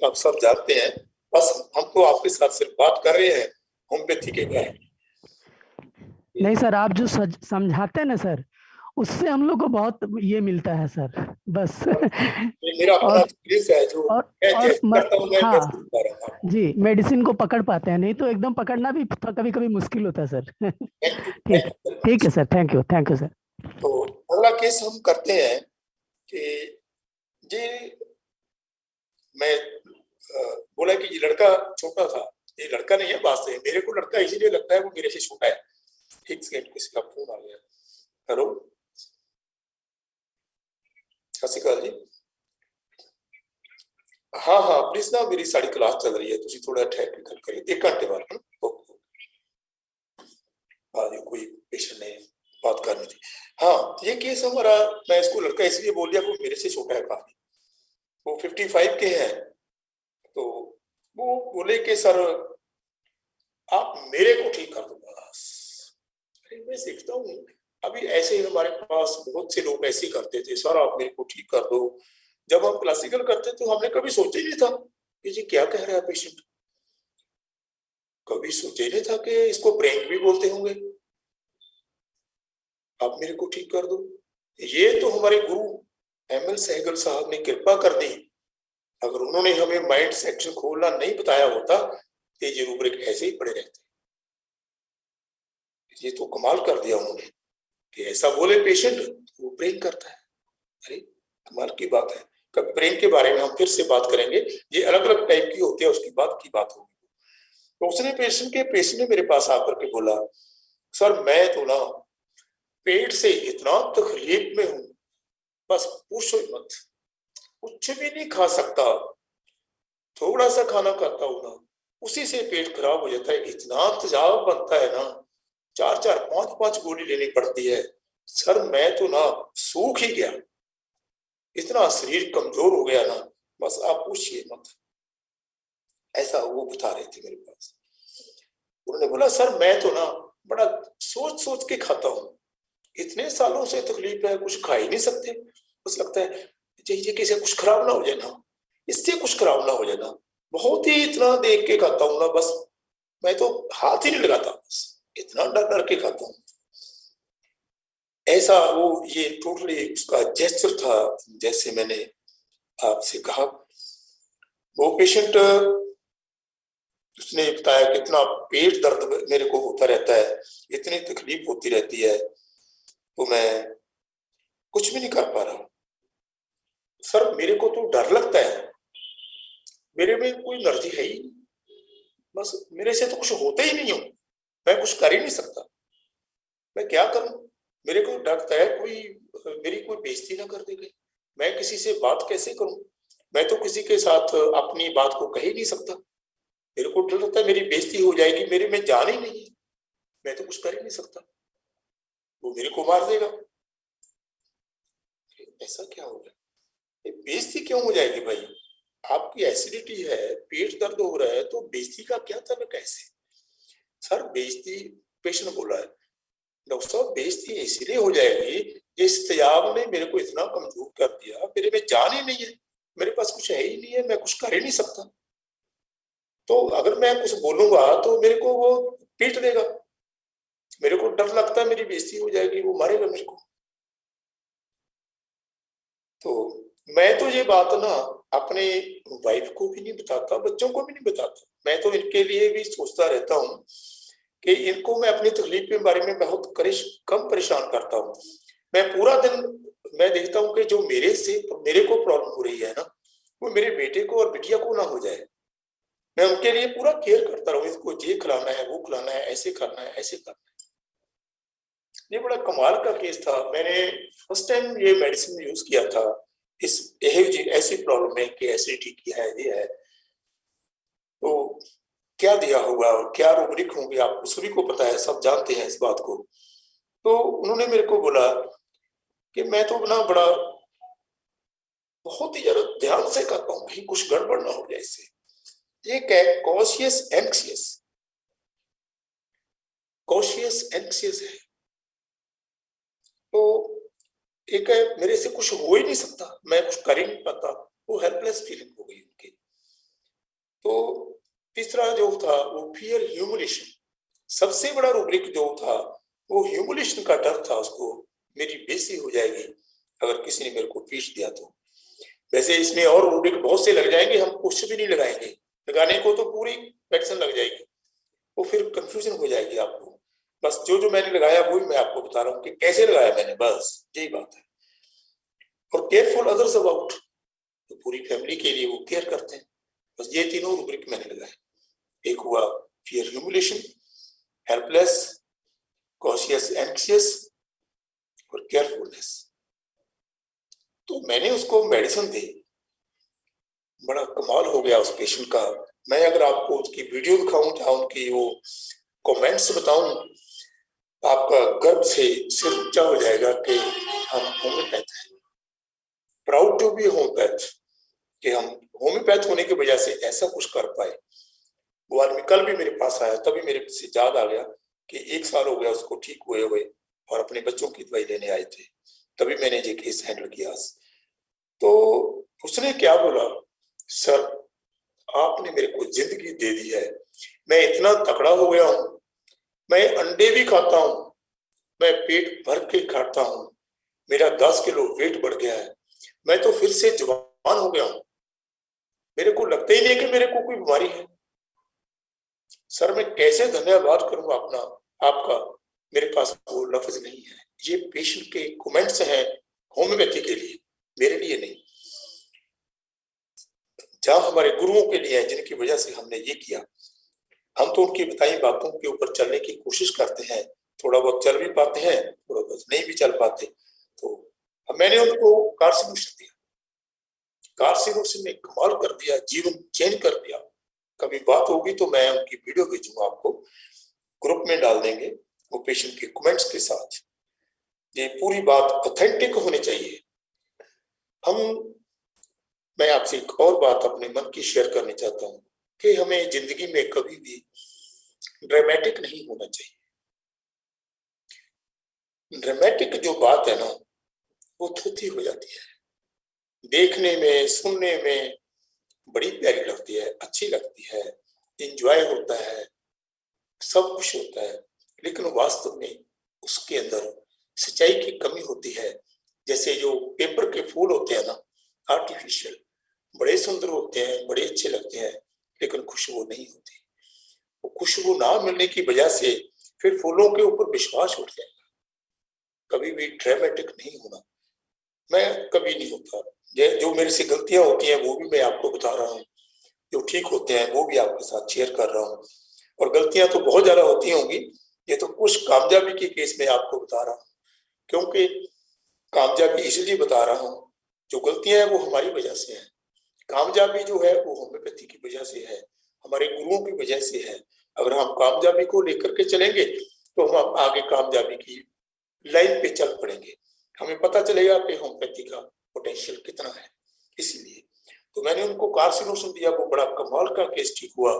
आप सब जानते हैं, बस हम तो आपके साथ सिर्फ बात कर रहे हैं होम्योपैथी के बारे में। नहीं सर, आप जो समझाते हैं ना सर, उससे हम लोग को बहुत ये मिलता है सर, बस। ये मेरा अपना और एक्सपीरियंस है, जो और मैं और जैसे करता हूँ मैं हाँ वैसे बता रहा हूँ। जी, मेडिसिन को पकड़ पाते हैं, नहीं तो एकदम पकड़ना भी कभी कभी मुश्किल होता है सर। थैंक यू, ठीक, ठीक है सर, थैंक यू सर। तो अगला केस हम करते हैं कि ये मैं बोला कि ये लड़का छोटा था, ये लड़का नहीं है, बात से मेरे को लड़का इसीलिए लगता है वो मेरे से छोटा है। एक सेकंड, किसी का फोन आ गया। हेलो सत श्री अकाल जी। हाँ हाँ प्लीज ना, मेरी साड़ी क्लास चल रही है, तुसी थोड़ा ठहर के गल करिए 1 घंटे बाद है ना। ओके। हाँ जी, कोई पेशेंट ने बात करनी थी। हाँ ये केस हमारा, मैं इसको लड़का इसलिए बोल दिया कोई मेरे से छोटा है काफी, वो 55 के हैं। तो वो बोले कि सर आप मेरे को ठीक कर दो बस। अरे मैं सीखता हूँ, अभी ऐसे ही हमारे पास बहुत से लोग ऐसे ही करते थे, सर आप मेरे को ठीक कर दो। जब हम क्लासिकल करते तो हमने कभी सोचा ही नहीं था कि जी क्या कह रहा है पेशेंट, कभी सोचा ही नहीं था कि इसको ब्रेन भी बोलते होंगे। आप मेरे को ठीक कर दो, ये तो हमारे गुरु एमएल सहगल साहब ने कृपा कर दी। अगर उन्होंने हमें माइंड सेक्शन खोलना नहीं बताया होता तो ये रूब्रिक ऐसे ही पड़े रहते। ये तो कमाल कर दिया उन्होंने कि ऐसा बोले पेशेंट वो ब्रेन करता है। अरे कमाल की बात है। कभी ब्रेन के बारे में हम फिर से बात करेंगे, ये अलग अलग टाइप की होती है, उसकी बात की बात होगी। तो उसने पेशेंट ने मेरे पास आकर के बोला, सर मैं तो ना पेट से इतना तकलीफ में हूं, बस पूछो ही मत, कुछ भी नहीं खा सकता, थोड़ा सा खाना खाता हूं ना उसी से पेट खराब हो जाता है, इतना तेजाब बनता है ना, 4-4 5-5 गोली लेनी पड़ती है। सर मैं तो ना सूख ही गया, इतना शरीर कमजोर हो गया ना, बस आप पूछिए मत। ऐसा वो बता रहे थे मेरे पास। उन्होंने बोला सर मैं तो ना बड़ा सोच सोच के खाता हूँ, इतने सालों से तकलीफ है, कुछ खा ही नहीं सकते, बस लगता है चाहिए कि इसे कुछ खराब ना हो जाए ना, इससे कुछ खराब ना हो जाए ना, बहुत ही इतना देख के खाता हूँ ना, बस मैं तो हाथ ही नहीं लगाता, बस इतना डर डर के खाता हूँ। ऐसा वो ये टोटली उसका जेस्चर था। जैसे मैंने आपसे कहा वो पेशेंट, उसने बताया कि इतना पेट दर्द मेरे को होता रहता है, इतनी तकलीफ होती रहती है, तो मैं कुछ भी नहीं कर पा रहा। सर मेरे को तो डर लगता है, मेरे में कोई एनर्जी है ही नहीं, बस मेरे से तो कुछ होता ही नहीं हो, मैं कुछ कर ही नहीं सकता, मैं क्या करूं। मेरे को डरता है कोई मेरी कोई बेइज्जती ना कर देगा, मैं किसी से बात कैसे करूं, मैं तो किसी के साथ अपनी बात को कह ही नहीं सकता, मेरे को डर लगता है मेरी बेइज्जती हो जाएगी, मेरे में जान ही नहीं है, मैं तो कुछ कर ही नहीं सकता, वो मेरे को मार देगा। ऐसा क्या हो गया, बेइज्जती क्यों हो जाएगी भाई, आपकी एसिडिटी है, पेट दर्द हो रहा है, तो बेइज्जती का क्या तल्लुक है ऐसे। सर बेइज्जती, पेशेंट बोला है डॉक्टर साहब बेइज्जती इसलिए हो जाएगी, इस तेजाब ने मेरे को इतना कमजोर कर दिया, मेरे में जान ही नहीं है, मेरे पास कुछ है ही नहीं है, मैं कुछ कर ही नहीं सकता, तो अगर मैं कुछ बोलूंगा तो मेरे को वो पीट देगा, मेरे को डर लगता है मेरी बेइज्जती हो जाएगी, वो मारेगा मेरे को। तो मैं तो ये बात ना अपने वाइफ को भी नहीं बताता, बच्चों को भी नहीं बताता, मैं तो इनके लिए भी सोचता रहता हूँ कि इनको मैं अपनी तकलीफ के बारे में बहुत कम परेशान करता हूँ। मैं पूरा दिन मैं देखता हूँ कि जो मेरे को प्रॉब्लम हो रही है ना, वो मेरे बेटे को और बिटिया को ना हो जाए, मैं उनके लिए पूरा केयर करता रहूँ, इसको ये खिलाना है, वो खिलाना है, ऐसे करना है, ऐसे करना है। ये बड़ा कमाल का केस था, मैंने फर्स्ट टाइम ये मेडिसिन यूज किया था इस ऐसी प्रॉब्लम में कि एसिडिटी की है, ये है, तो क्या दिया होगा और क्या रूब्रिक होंगे आपको सभी को पता है, सब जानते हैं इस बात को। तो उन्होंने मेरे को बोला कि मैं तो ना बड़ा बहुत ही ज्यादा ध्यान से करता हूँ कहीं कुछ गड़बड़ ना हो जाए इससे, ये क्या है कॉशियस एंक्सियस है, तो एक है मेरे से कुछ हो ही नहीं सकता, मैं कुछ कर ही नहीं पाता, वो हेल्पलेस फीलिंग हो गई उनकी। तो तीसरा जो था वो फियर ह्यूमिलेशन, सबसे बड़ा रूब्रिक जो था वो ह्यूमिलेशन का डर था, उसको मेरी बेइज्जती हो जाएगी अगर किसी ने मेरे को पीट दिया तो। वैसे इसमें और रूब्रिक बहुत से लग जाएंगे, हम कुछ भी नहीं लगाएंगे, लगाने को तो पूरी मेडिसिन लग जाएगी, वो फिर कंफ्यूजन हो जाएगी आपको, बस जो मैंने लगाया वही मैं आपको बता रहा हूँ कि कैसे लगाया मैंने, बस यही बात है। और केयरफुल अदर्स अबाउट, तो पूरी फैमिली के लिए वो केयर करते हैं, बस ये तीनों रूब्रिक मैंने लगाए, एक हुआ fear humiliation, helpless, cautious anxious और केयरफुलनेस। तो मैंने उसको मेडिसिन दी। बड़ा कमाल हो गया उस पेशेंट का। मैं अगर आपको उसकी वीडियो दिखाऊं, जहां उनकी वो कमेंट्स बताऊं, आपका गर्व से सिर ऊंचा हो जाएगा कि हम होम्योपैथ हैं, प्राउड टू बी होम्योपैथ, कि हम होम्योपैथ होने की वजह से ऐसा कुछ कर पाए। वो आदमी कल भी मेरे पास आया, तभी मेरे से याद आ गया कि 1 साल हो गया उसको ठीक हुए हुए, और अपने बच्चों की दवाई लेने आए थे, तभी मैंने ये केस हैंडल किया। तो उसने क्या बोला, सर आपने मेरे को जिंदगी दे दी है, मैं इतना तगड़ा हो गया हूं, मैं अंडे भी खाता हूं, मैं पेट भर के खाता हूं, मेरा 10 किलो वेट बढ़ गया है, मैं तो फिर से जवान हो गया हूं, मेरे को लगता ही नहीं कि मेरे को कोई बीमारी है। सर मैं कैसे धन्यवाद करूंगा अपना आपका, मेरे पास वो लफ्ज नहीं है। ये पेशेंट के कमेंट्स हैं होम्योपैथी के लिए, मेरे लिए नहीं। जहां हमारे गुरुओं के लिए है, जिनकी वजह से हमने ये किया, हम तो उनकी बताई बातों के ऊपर चलने की कोशिश करते हैं, थोड़ा बहुत चल भी पाते हैं, थोड़ा बहुत नहीं भी चल पाते। तो मैंने उनको कार सॉल्यूशन दिया, कार सॉल्यूशन ने कमाल कर दिया, जीवन चेंज कर दिया। कभी बात होगी तो मैं उनकी वीडियो भेजूंगा आपको, ग्रुप में डाल देंगे, वो पेशेंट के कमेंट्स के साथ। ये पूरी बात ऑथेंटिक होनी चाहिए। मैं आपसे एक और बात अपने मन की शेयर करनी चाहता हूं कि हमें जिंदगी में कभी भी ड्रामेटिक नहीं होना चाहिए। ड्रामेटिक जो बात है ना, वो थोथी हो जाती है, देखने में सुनने में बड़ी प्यारी लगती है, अच्छी लगती है, एंजॉय होता है, सब कुछ होता है, लेकिन वास्तव में उसके अंदर सच्चाई की कमी होती है। जैसे जो पेपर के फूल होते हैं ना, आर्टिफिशियल, बड़े सुंदर होते हैं, बड़े अच्छे लगते हैं, लेकिन खुशबू नहीं होती। वो खुशबू ना मिलने की वजह से फिर फूलों के ऊपर विश्वास उठ जाएगा। कभी भी ड्रामेटिक नहीं होना, मैं कभी नहीं होता। जो मेरे से गलतियां होती हैं वो भी मैं आपको बता रहा हूँ, जो ठीक होते हैं वो भी आपके साथ शेयर कर रहा हूँ। और गलतियां तो बहुत ज्यादा होती होंगी, ये तो कुछ कामयाबी के केस में आपको बता रहा हूँ, क्योंकि कामयाबी इसलिए बता रहा हूँ, जो गलतियां हैं वो हमारी वजह से है, कामयाबी जो है वो होम्योपैथी की वजह से है, हमारे गुरुओं की वजह से है। अगर हम कामयाबी को लेकर के चलेंगे तो हम आगे कामयाबी की लाइन पे चल पड़ेंगे, हमें पता चलेगा कि होम्योपैथी का पोटेंशियल कितना है। इसीलिए तो मैंने उनको कार सॉल्यूशन दिया, वो बड़ा कमाल का केस ठीक हुआ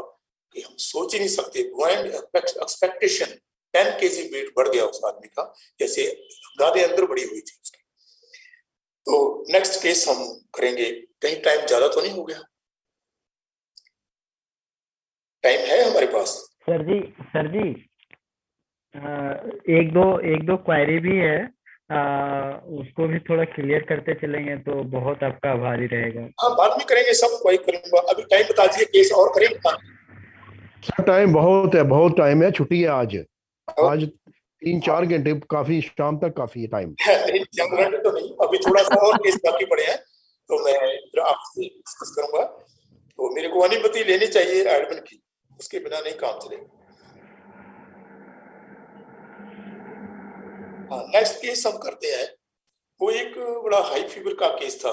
कि हम सोच ही नहीं सकते। एक्सपेक्टेशन 10 kg वेट बढ़ गया उस आदमी का, जैसे गाने अंदर बढ़ी हुई थी उसकी। तो नेक्स्ट केस हम करेंगे, कहीं टाइम ज्यादा तो नहीं हो गया? टाइम है हमारे पास? सर जी एक दो क्वेरी भी है, उसको भी थोड़ा क्लियर करते चलेंगे तो बहुत आपका आभारी रहेगा। हाँ बाद में करेंगे, सब कोई करूंगा, अभी टाइम बता दीजिए, केस और करेंगे। टाइम बहुत है, बहुत टाइम है, छुट्टी है आज 3-4 घंटे काफी, शाम तक काफी है टाइम। 3-4 घंटे तो नहीं, अभी थोड़ा सा और केस बाकी पड़े हैं, तो मैं आपसे डिस्कस करूंगा। तो मेरे को अनुमति लेनी चाहिए एडमिन की, उसके बिना नहीं काम चलेगा। हाँ नेक्स्ट केस हम करते हैं, वो एक बड़ा हाई फीवर का केस था।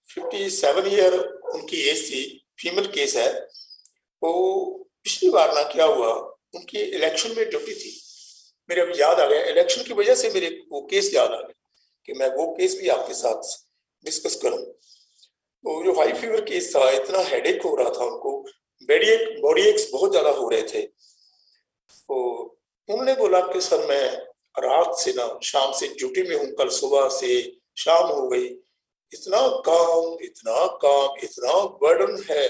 57 ईयर उनकी एज थी, फीमेल केस है। वो पिछली बार ना क्या हुआ, उनकी इलेक्शन में ड्यूटी थी, मेरे अभी याद आ गया, इलेक्शन की वजह से मेरे वो केस याद आ गया कि मैं वो केस भी आपके साथ डिस्कस करूं। तो जो हाई फीवर केस था, इतना हेडेक हो रहा था उनको, बॉडी एक्स बहुत ज्यादा हो रहे थे। तो उन्होंने बोला कि सर मैं रात से ना शाम से ड्यूटी में हूँ, कल सुबह से शाम हो गई, इतना काम, इतना बर्डन है,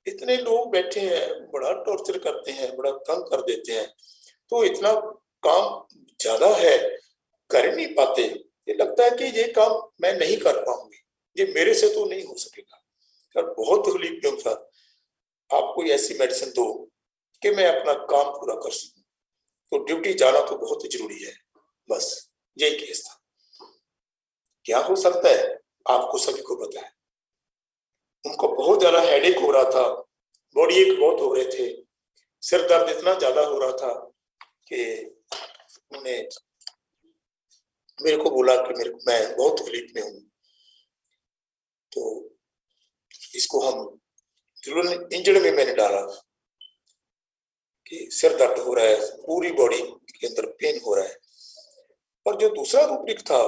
इतने लोग बैठे हैं, बड़ा टॉर्चर करते हैं, बड़ा तंग कर देते हैं, तो इतना काम ज्यादा है, कर ही नहीं पाते, ये लगता है कि ये काम मैं नहीं कर पाऊंगी, ये मेरे से तो नहीं हो सकेगा सर, बहुत तकलीफ में हूं सर, आप कोई ऐसी मेडिसिन दो कि मैं अपना काम पूरा कर सकूं। तो ड्यूटी जाना तो बहुत जरूरी है, बस यही केस था। क्या हो सकता है आपको सभी को पता है, उनको बहुत ज्यादा हेडेक हो रहा था, बॉडी एक बहुत हो रहे थे, सिर दर्द इतना ज्यादा हो रहा था कि उन्हें मेरे को बोला कि मैं बहुत तकलीफ में हूँ, तो इसको हम इंजन में मैंने डाला कि सिर दर्द हो रहा है, पूरी बॉडी के अंदर पेन हो रहा है। और जो दूसरा रूब्रिक था,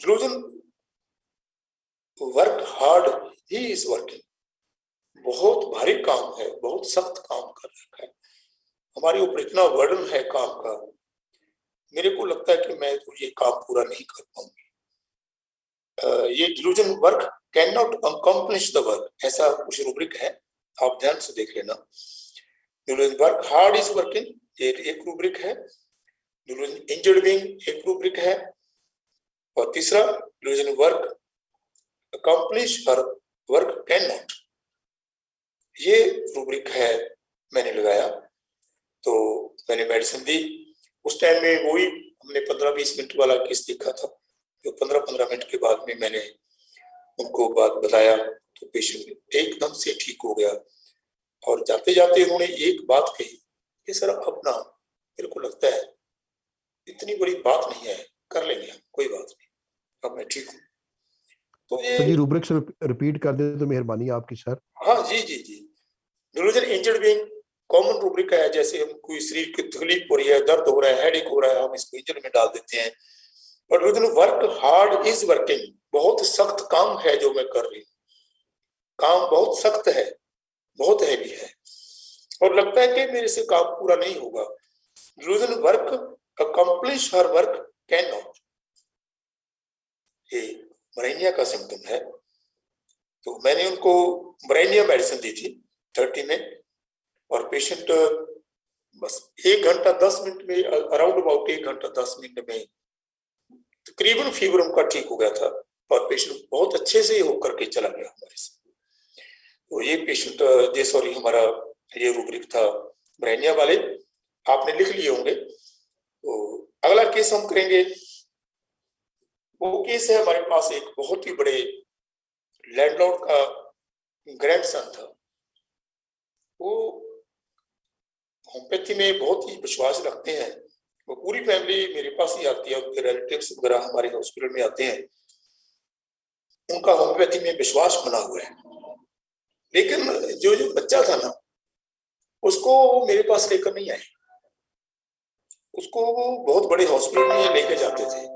delusion work hard he is working, बहुत भारी काम है, बहुत सख्त काम कर रखा है, हमारे ऊपर इतना बर्डन है काम का, मेरे को लगता है कि मैं तो ये काम पूरा नहीं कर पाऊंगी। ये delusion work can not accomplish the work, ऐसा कुछ रूब्रिक है, आप ध्यान से देख लेना। Delusion work hard is working, ये एक रूब्रिक है। डिलूजन इंजर्ड बीइंग एक रूब्रिक है, और तीसरा delusion work accomplish her work can not, ये रूब्रिक है। मैंने लगाया तो मैंने मेडिसिन दी। उस टाइम में वही हमने 15-20 मिनट वाला केस देखा था, तो 15-15 मिनट के बाद में मैंने उनको बात बताया तो पेशेंट एकदम से ठीक हो गया। और जाते जाते उन्होंने एक बात कही कि सर अब ना मेरे को लगता है इतनी बड़ी बात नहीं है, कर लेंगे हम, कोई बात नहीं, अब मैं ठीक हूँ। तो ये तो जी रूब्रिक्स रिपीट कर दे तो मेहरबानी आपकी सर। हाँ जी जी जी। Delusion injured being common rubric है, जैसे हम कोई शरीर की तकलीफ हो रही है, दर्द हो रहा है, हेडेक हो रहा है, हम इसको इंजर्ड में डाल देते हैं। और delusion work hard is working, बहुत सख्त काम है जो मैं कर रही हूँ, काम बहुत सख्त है, बहुत हैवी है, और लगता है कि मेरे से काम पूरा नहीं होगा। Delusion work accomplish her work can not, ये मरेनिया का सिम्टम है। तो मैंने उनको मरेनिया मेडिसिन दी थी 30 में, और पेशेंट बस 1 घंटा 10 मिनट में, अराउंड अबाउट 1 घंटा 10 मिनट में तकरीबन फीवर उनका ठीक हो गया था, और पेशेंट बहुत अच्छे से होकर के चला गया हमारे से। तो ये पेशेंट ये सॉरी हमारा ये रूब्रिक था मरेनिया वाले, आपने लिख लिए होंगे। तो अगला केस हम करेंगे, वो केस है हमारे पास एक बहुत ही बड़े लैंडलॉर्ड का ग्रैंडसन था। वो होम्योपैथी में बहुत ही विश्वास रखते हैं, वो पूरी फैमिली मेरे पास ही आती है, उनके रिलेटिव्स वगैरह हमारे हॉस्पिटल में आते हैं, उनका होम्योपैथी में विश्वास बना हुआ है। लेकिन जो बच्चा था ना, उसको मेरे पास लेकर नहीं आए, उसको वो बहुत बड़े हॉस्पिटल में लेके जाते थे।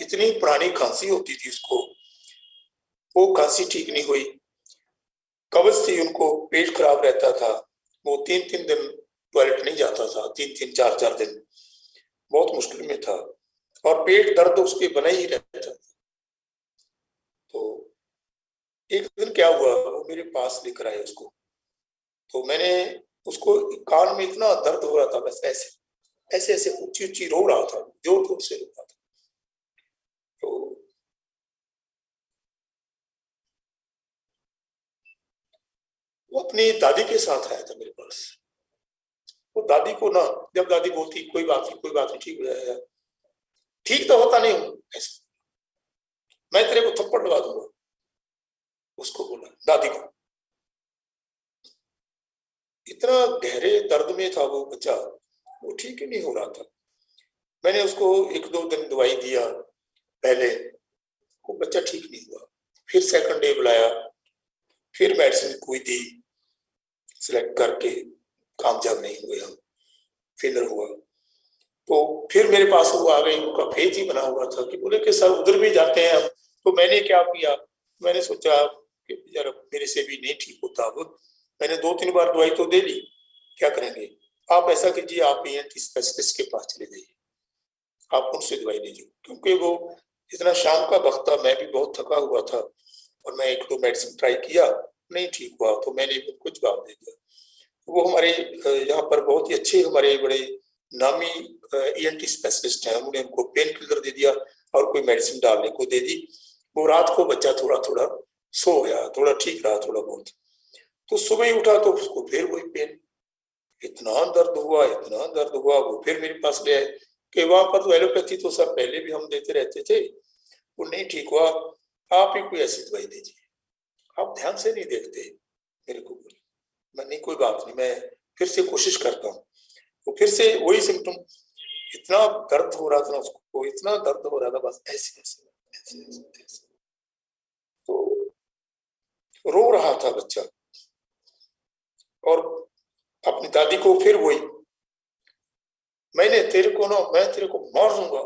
इतनी पुरानी खांसी होती थी उसको, वो खांसी ठीक नहीं हुई, कब्ज थी उनको, पेट खराब रहता था, वो 3-3 दिन टॉयलेट नहीं जाता था, 3-3 4-4 दिन, बहुत मुश्किल में था, और पेट दर्द उसके बना ही रहता था। तो एक दिन क्या हुआ, वो मेरे पास लेकर आए उसको, तो मैंने उसको कान में इतना दर्द हो रहा था, बस ऐसे ऐसे ऐसे ऊंची ऊंची रो रहा था, जोर जोर से रो रहा था। तो वो अपनी दादी के साथ आया था मेरे पास। वो दादी को ना, जब दादी बोलती कोई बात नहीं कोई बात नहीं, ठीक हो जाएगा, ठीक तो होता नहीं हूँ, ऐसा मैं तेरे को थप्पड़ लगा दूंगा, उसको बोला दादी को। इतना गहरे दर्द में था वो बच्चा, वो ठीक ही नहीं हो रहा था। मैंने उसको 1-2 दिन दवाई दिया पहले, वो बच्चा ठीक नहीं हुआ। फिर सेकंड डे बुलाया, फिर मेडिसिन कोई दी, सिलेक्ट करके कामयाब नहीं हुए हम, फेलर हुआ। तो फिर मेरे पास वो आ गई, उनका फेज ही बना हुआ था कि बोले कि सर उधर भी जाते हैं हम। तो मैंने क्या किया, मैंने सोचा कि यार मेरे से भी नहीं ठीक होता, अब मैंने 2-3 बार दवाई तो दे ली, क्या करेंगे, आप ऐसा कीजिए, आप ENT स्पेशलिस्ट के पास चले जाइए, आप उनसे दवाई लीजिए। क्योंकि वो इतना शाम का वक्त था, मैं भी बहुत थका हुआ था, और मैं 1-2 मेडिसिन ट्राई किया, नहीं ठीक हुआ, तो मैंने उनको जवाब दे दिया। वो हमारे यहाँ पर बहुत ही अच्छे हमारे बड़े नामी ENT स्पेशलिस्ट हैं, उन्होंने उनको पेन किलर दे दिया और कोई मेडिसिन डालने को दे दी। वो रात को बच्चा थोड़ा थोड़ा सो गया, थोड़ा ठीक रहा थोड़ा बहुत। तो सुबह ही उठा तो उसको फिर वही पेन, इतना दर्द हुआ इतना दर्द हुआ। वो फिर मेरे पास ले आए कि वहां पर तो एलोपैथी तो सर पहले भी हम देते रहते थे, वो नहीं ठीक हुआ, आप ही कोई ऐसी दवाई दीजिए, आप ध्यान से नहीं देखते। मेरे को बोले, मैं नहीं कोई बात नहीं, मैं फिर से कोशिश करता हूँ। तो फिर से वही सिम्टम, इतना दर्द हो रहा था ना उसको, तो इतना दर्द हो रहा था, बस ऐसे ऐसे ऐसे ऐसे ऐसे। तो रो रहा था बच्चा, और अपनी दादी को फिर वही, मैं तेरे को मार दूंगा,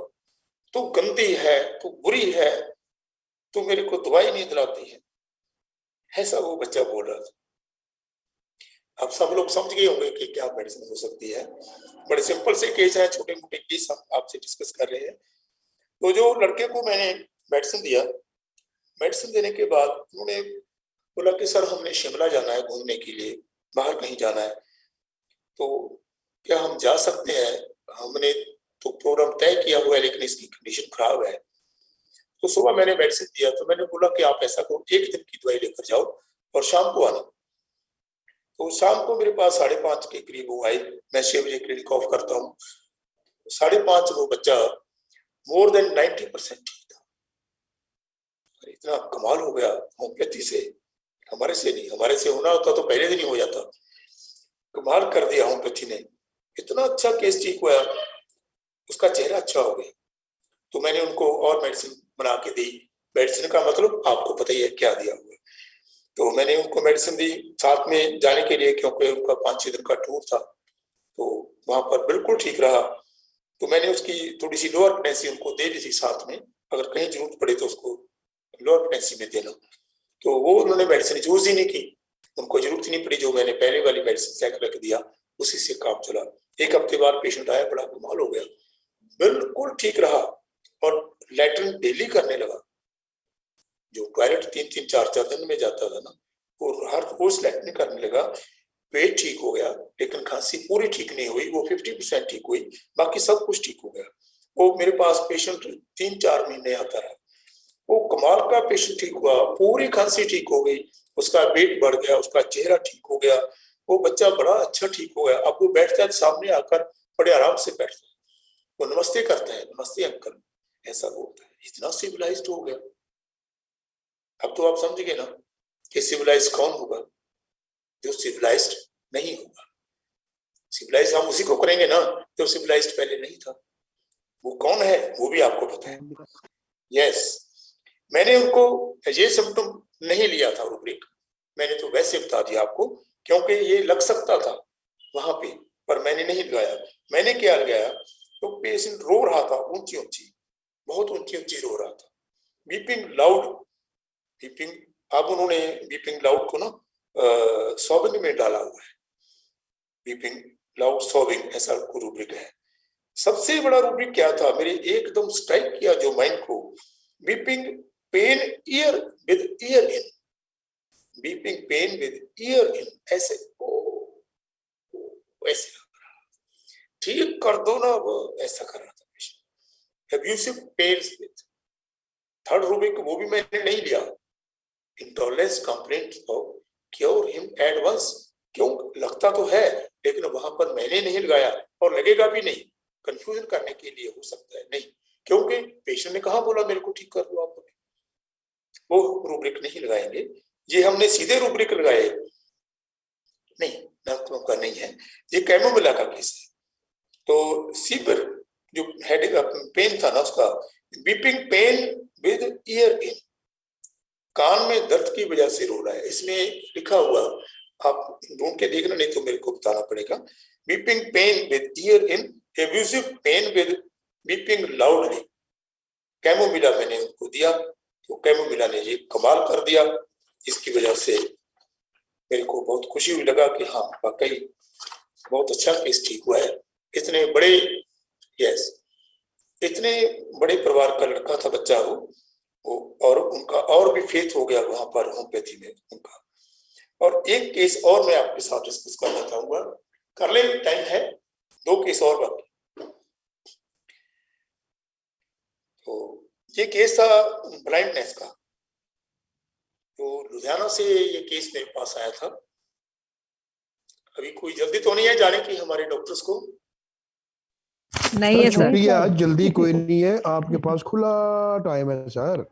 तू गंदी है, तू बुरी है, तू मेरे को दवाई नहीं दिलाती है, ऐसा वो बच्चा बोल रहा था। अब सब लोग समझ गए होंगे कि क्या मेडिसिन हो सकती है। बड़े सिंपल से केस है, छोटे मोटे केस हम आपसे डिस्कस कर रहे हैं। तो जो लड़के को मैंने मेडिसिन दिया, मेडिसिन देने के बाद उन्होंने बोला कि सर हमने शिमला जाना है घूमने के लिए, बाहर कहीं जाना है, तो क्या हम जा सकते हैं? हमने तो प्रोग्राम तय किया हुआ है लेकिन इसकी कंडीशन खराब है। तो सुबह मैंने मेडिसिन दिया, तो मैंने बोला कि आप ऐसा करो, एक दिन की दवाई लेकर जाओ और शाम को आना। तो शाम को मेरे पास 5:30 के करीब वो आई, मैं 6 बजे क्लिनिक ऑफ करता हूँ। 5:30 वो बच्चा मोर देन 90% ठीक था। इतना कमाल हो गया होम्योपैथी से, हमारे से नहीं, हमारे से होना होता तो पहले दिन ही हो जाता। कमाल कर दिया होम्योपैथी ने, इतना अच्छा केस ठीक हुआ, उसका चेहरा अच्छा हो गया। तो मैंने उनको और मेडिसिन बना के दी। मेडिसिन का मतलब आपको पता ही है क्या दिया हुआ। तो मैंने उनको मेडिसिन दी साथ में जाने के लिए, क्योंकि उनका 5-6 दिन का टूर था, तो वहां पर बिल्कुल ठीक रहा। तो मैंने उसकी थोड़ी सी लोअर पोटेंसी उनको दे दी थी साथ में, अगर कहीं जरूरत पड़े तो उसको लोअर पोटेंसी में देना। तो वो उन्होंने मेडिसिन यूज ही नहीं की, उनको जरूरत ही नहीं पड़ी। जो मैंने पहले वाली मेडिसिन सेक रख दिया उसी से काम चला। 1 हफ्ते बाद पेशेंट आया, बड़ा कमाल हो गया, बिल्कुल ठीक रहा और लैट्रिन डेली करने लगा। जो टॉयलेट 3-3, 4-4 दिन में जाता था ना, वो हर रोज लैट्रिन करने लगा। पेट ठीक हो गया, लेकिन खांसी पूरी ठीक नहीं हुई, वो 50% ठीक हुई, बाकी सब कुछ ठीक हो गया। वो मेरे पास पेशेंट 3-4 महीने आता रहा। वो कमाल का पेशेंट ठीक हुआ, पूरी खांसी ठीक हो गई, उसका वेट बढ़ गया, उसका चेहरा ठीक हो गया, वो बच्चा बड़ा अच्छा ठीक हो गया। अब वो बैठता है सामने आकर, बड़े आराम से बैठता है, वो नमस्ते करता है, नमस्ते अंकल ऐसा बोलता है, इतना सिविलाइज्ड हो गया। अब तो आप समझ गए ना कि सिविलाइज कौन होगा, जो सिविलाइज्ड नहीं होगा। सिविलाइज हम उसी को करेंगे ना जो सिविलाइज्ड पहले नहीं था। वो कौन है वो भी आपको पता है। यस, मैंने उनको ये सिम्टम नहीं लिया था रूब्रिक, मैंने तो वैसे बता दिया आपको, क्योंकि ये लग सकता था वहां पे, पर मैंने नहीं लगाया। मैंने क्या लगाया, तो पेशेंट रो रहा था, ऊंची ऊंची, बहुत ऊंची ऊंची रो रहा था, बीपिंग लाउड, बीपिंग। अब उन्होंने बीपिंग लाउड को ना सॉबिंग में डाला हुआ है, बीपिंग लाउड सॉबिंग ऐसा रूब्रिक है। सबसे बड़ा रूब्रिक क्या था, मेरे एकदम स्ट्राइक किया जो माइंड को, weeping pain ear with ear in, weeping pain with ear in, ऐसे ऐसे ठीक कर दो ना, वो ऐसा कर रहा था patient. Abusive pains with, third rubric वो भी मैंने नहीं लिया, intolerance complaint of cure him at once. क्यों लगता तो है, लेकिन वहां पर मैंने नहीं लगाया और लगेगा भी नहीं, कंफ्यूजन करने के लिए हो सकता है, नहीं, क्योंकि पेशेंट ने कहा बोला मेरे को ठीक कर दो आप, वो रूब्रिक नहीं लगाएंगे। ये हमने सीधे रूब्रिक लगाए नहीं, डॉक्टरों का नहीं है, ये कैमोमिला का केस है। तो सीवर जो हेड पेन था ना, उसका beeping pain with ear in, कान में दर्द की वजह से रो रहा है, इसमें लिखा हुआ, आप ढूंढ के देखना नहीं तो मेरे को बताना पड़ेगा। Weeping pain with ear in, abusive pain with weeping loudly, chamomilla मैंने उनको दिया, तो कैमोमिला ने ये कमाल कर दिया। इसकी वजह से मेरे को बहुत खुशी भी लगा कि हाँ वाकई बहुत अच्छा केस ठीक हुआ है। इतने बड़े, यस, इतने बड़े परिवार का लड़का था बच्चा वो, और उनका और भी फेथ हो गया वहां पर होम्योपैथी में उनका। और एक केस और मैं आपके साथ डिस्कस करना चाहूंगा, कर ले, टाइम है, 2 केस और बाकी। तो ये केस था ब्लाइंडनेस का, तो लुधियाना से ये केस मेरे पास आया था। अभी कोई जल्दी तो नहीं है जाने की हमारे डॉक्टर्स को? नहीं है सर। छुट्टी है आज, जल्दी कोई नहीं है, आपके पास खुला टाइम है सर।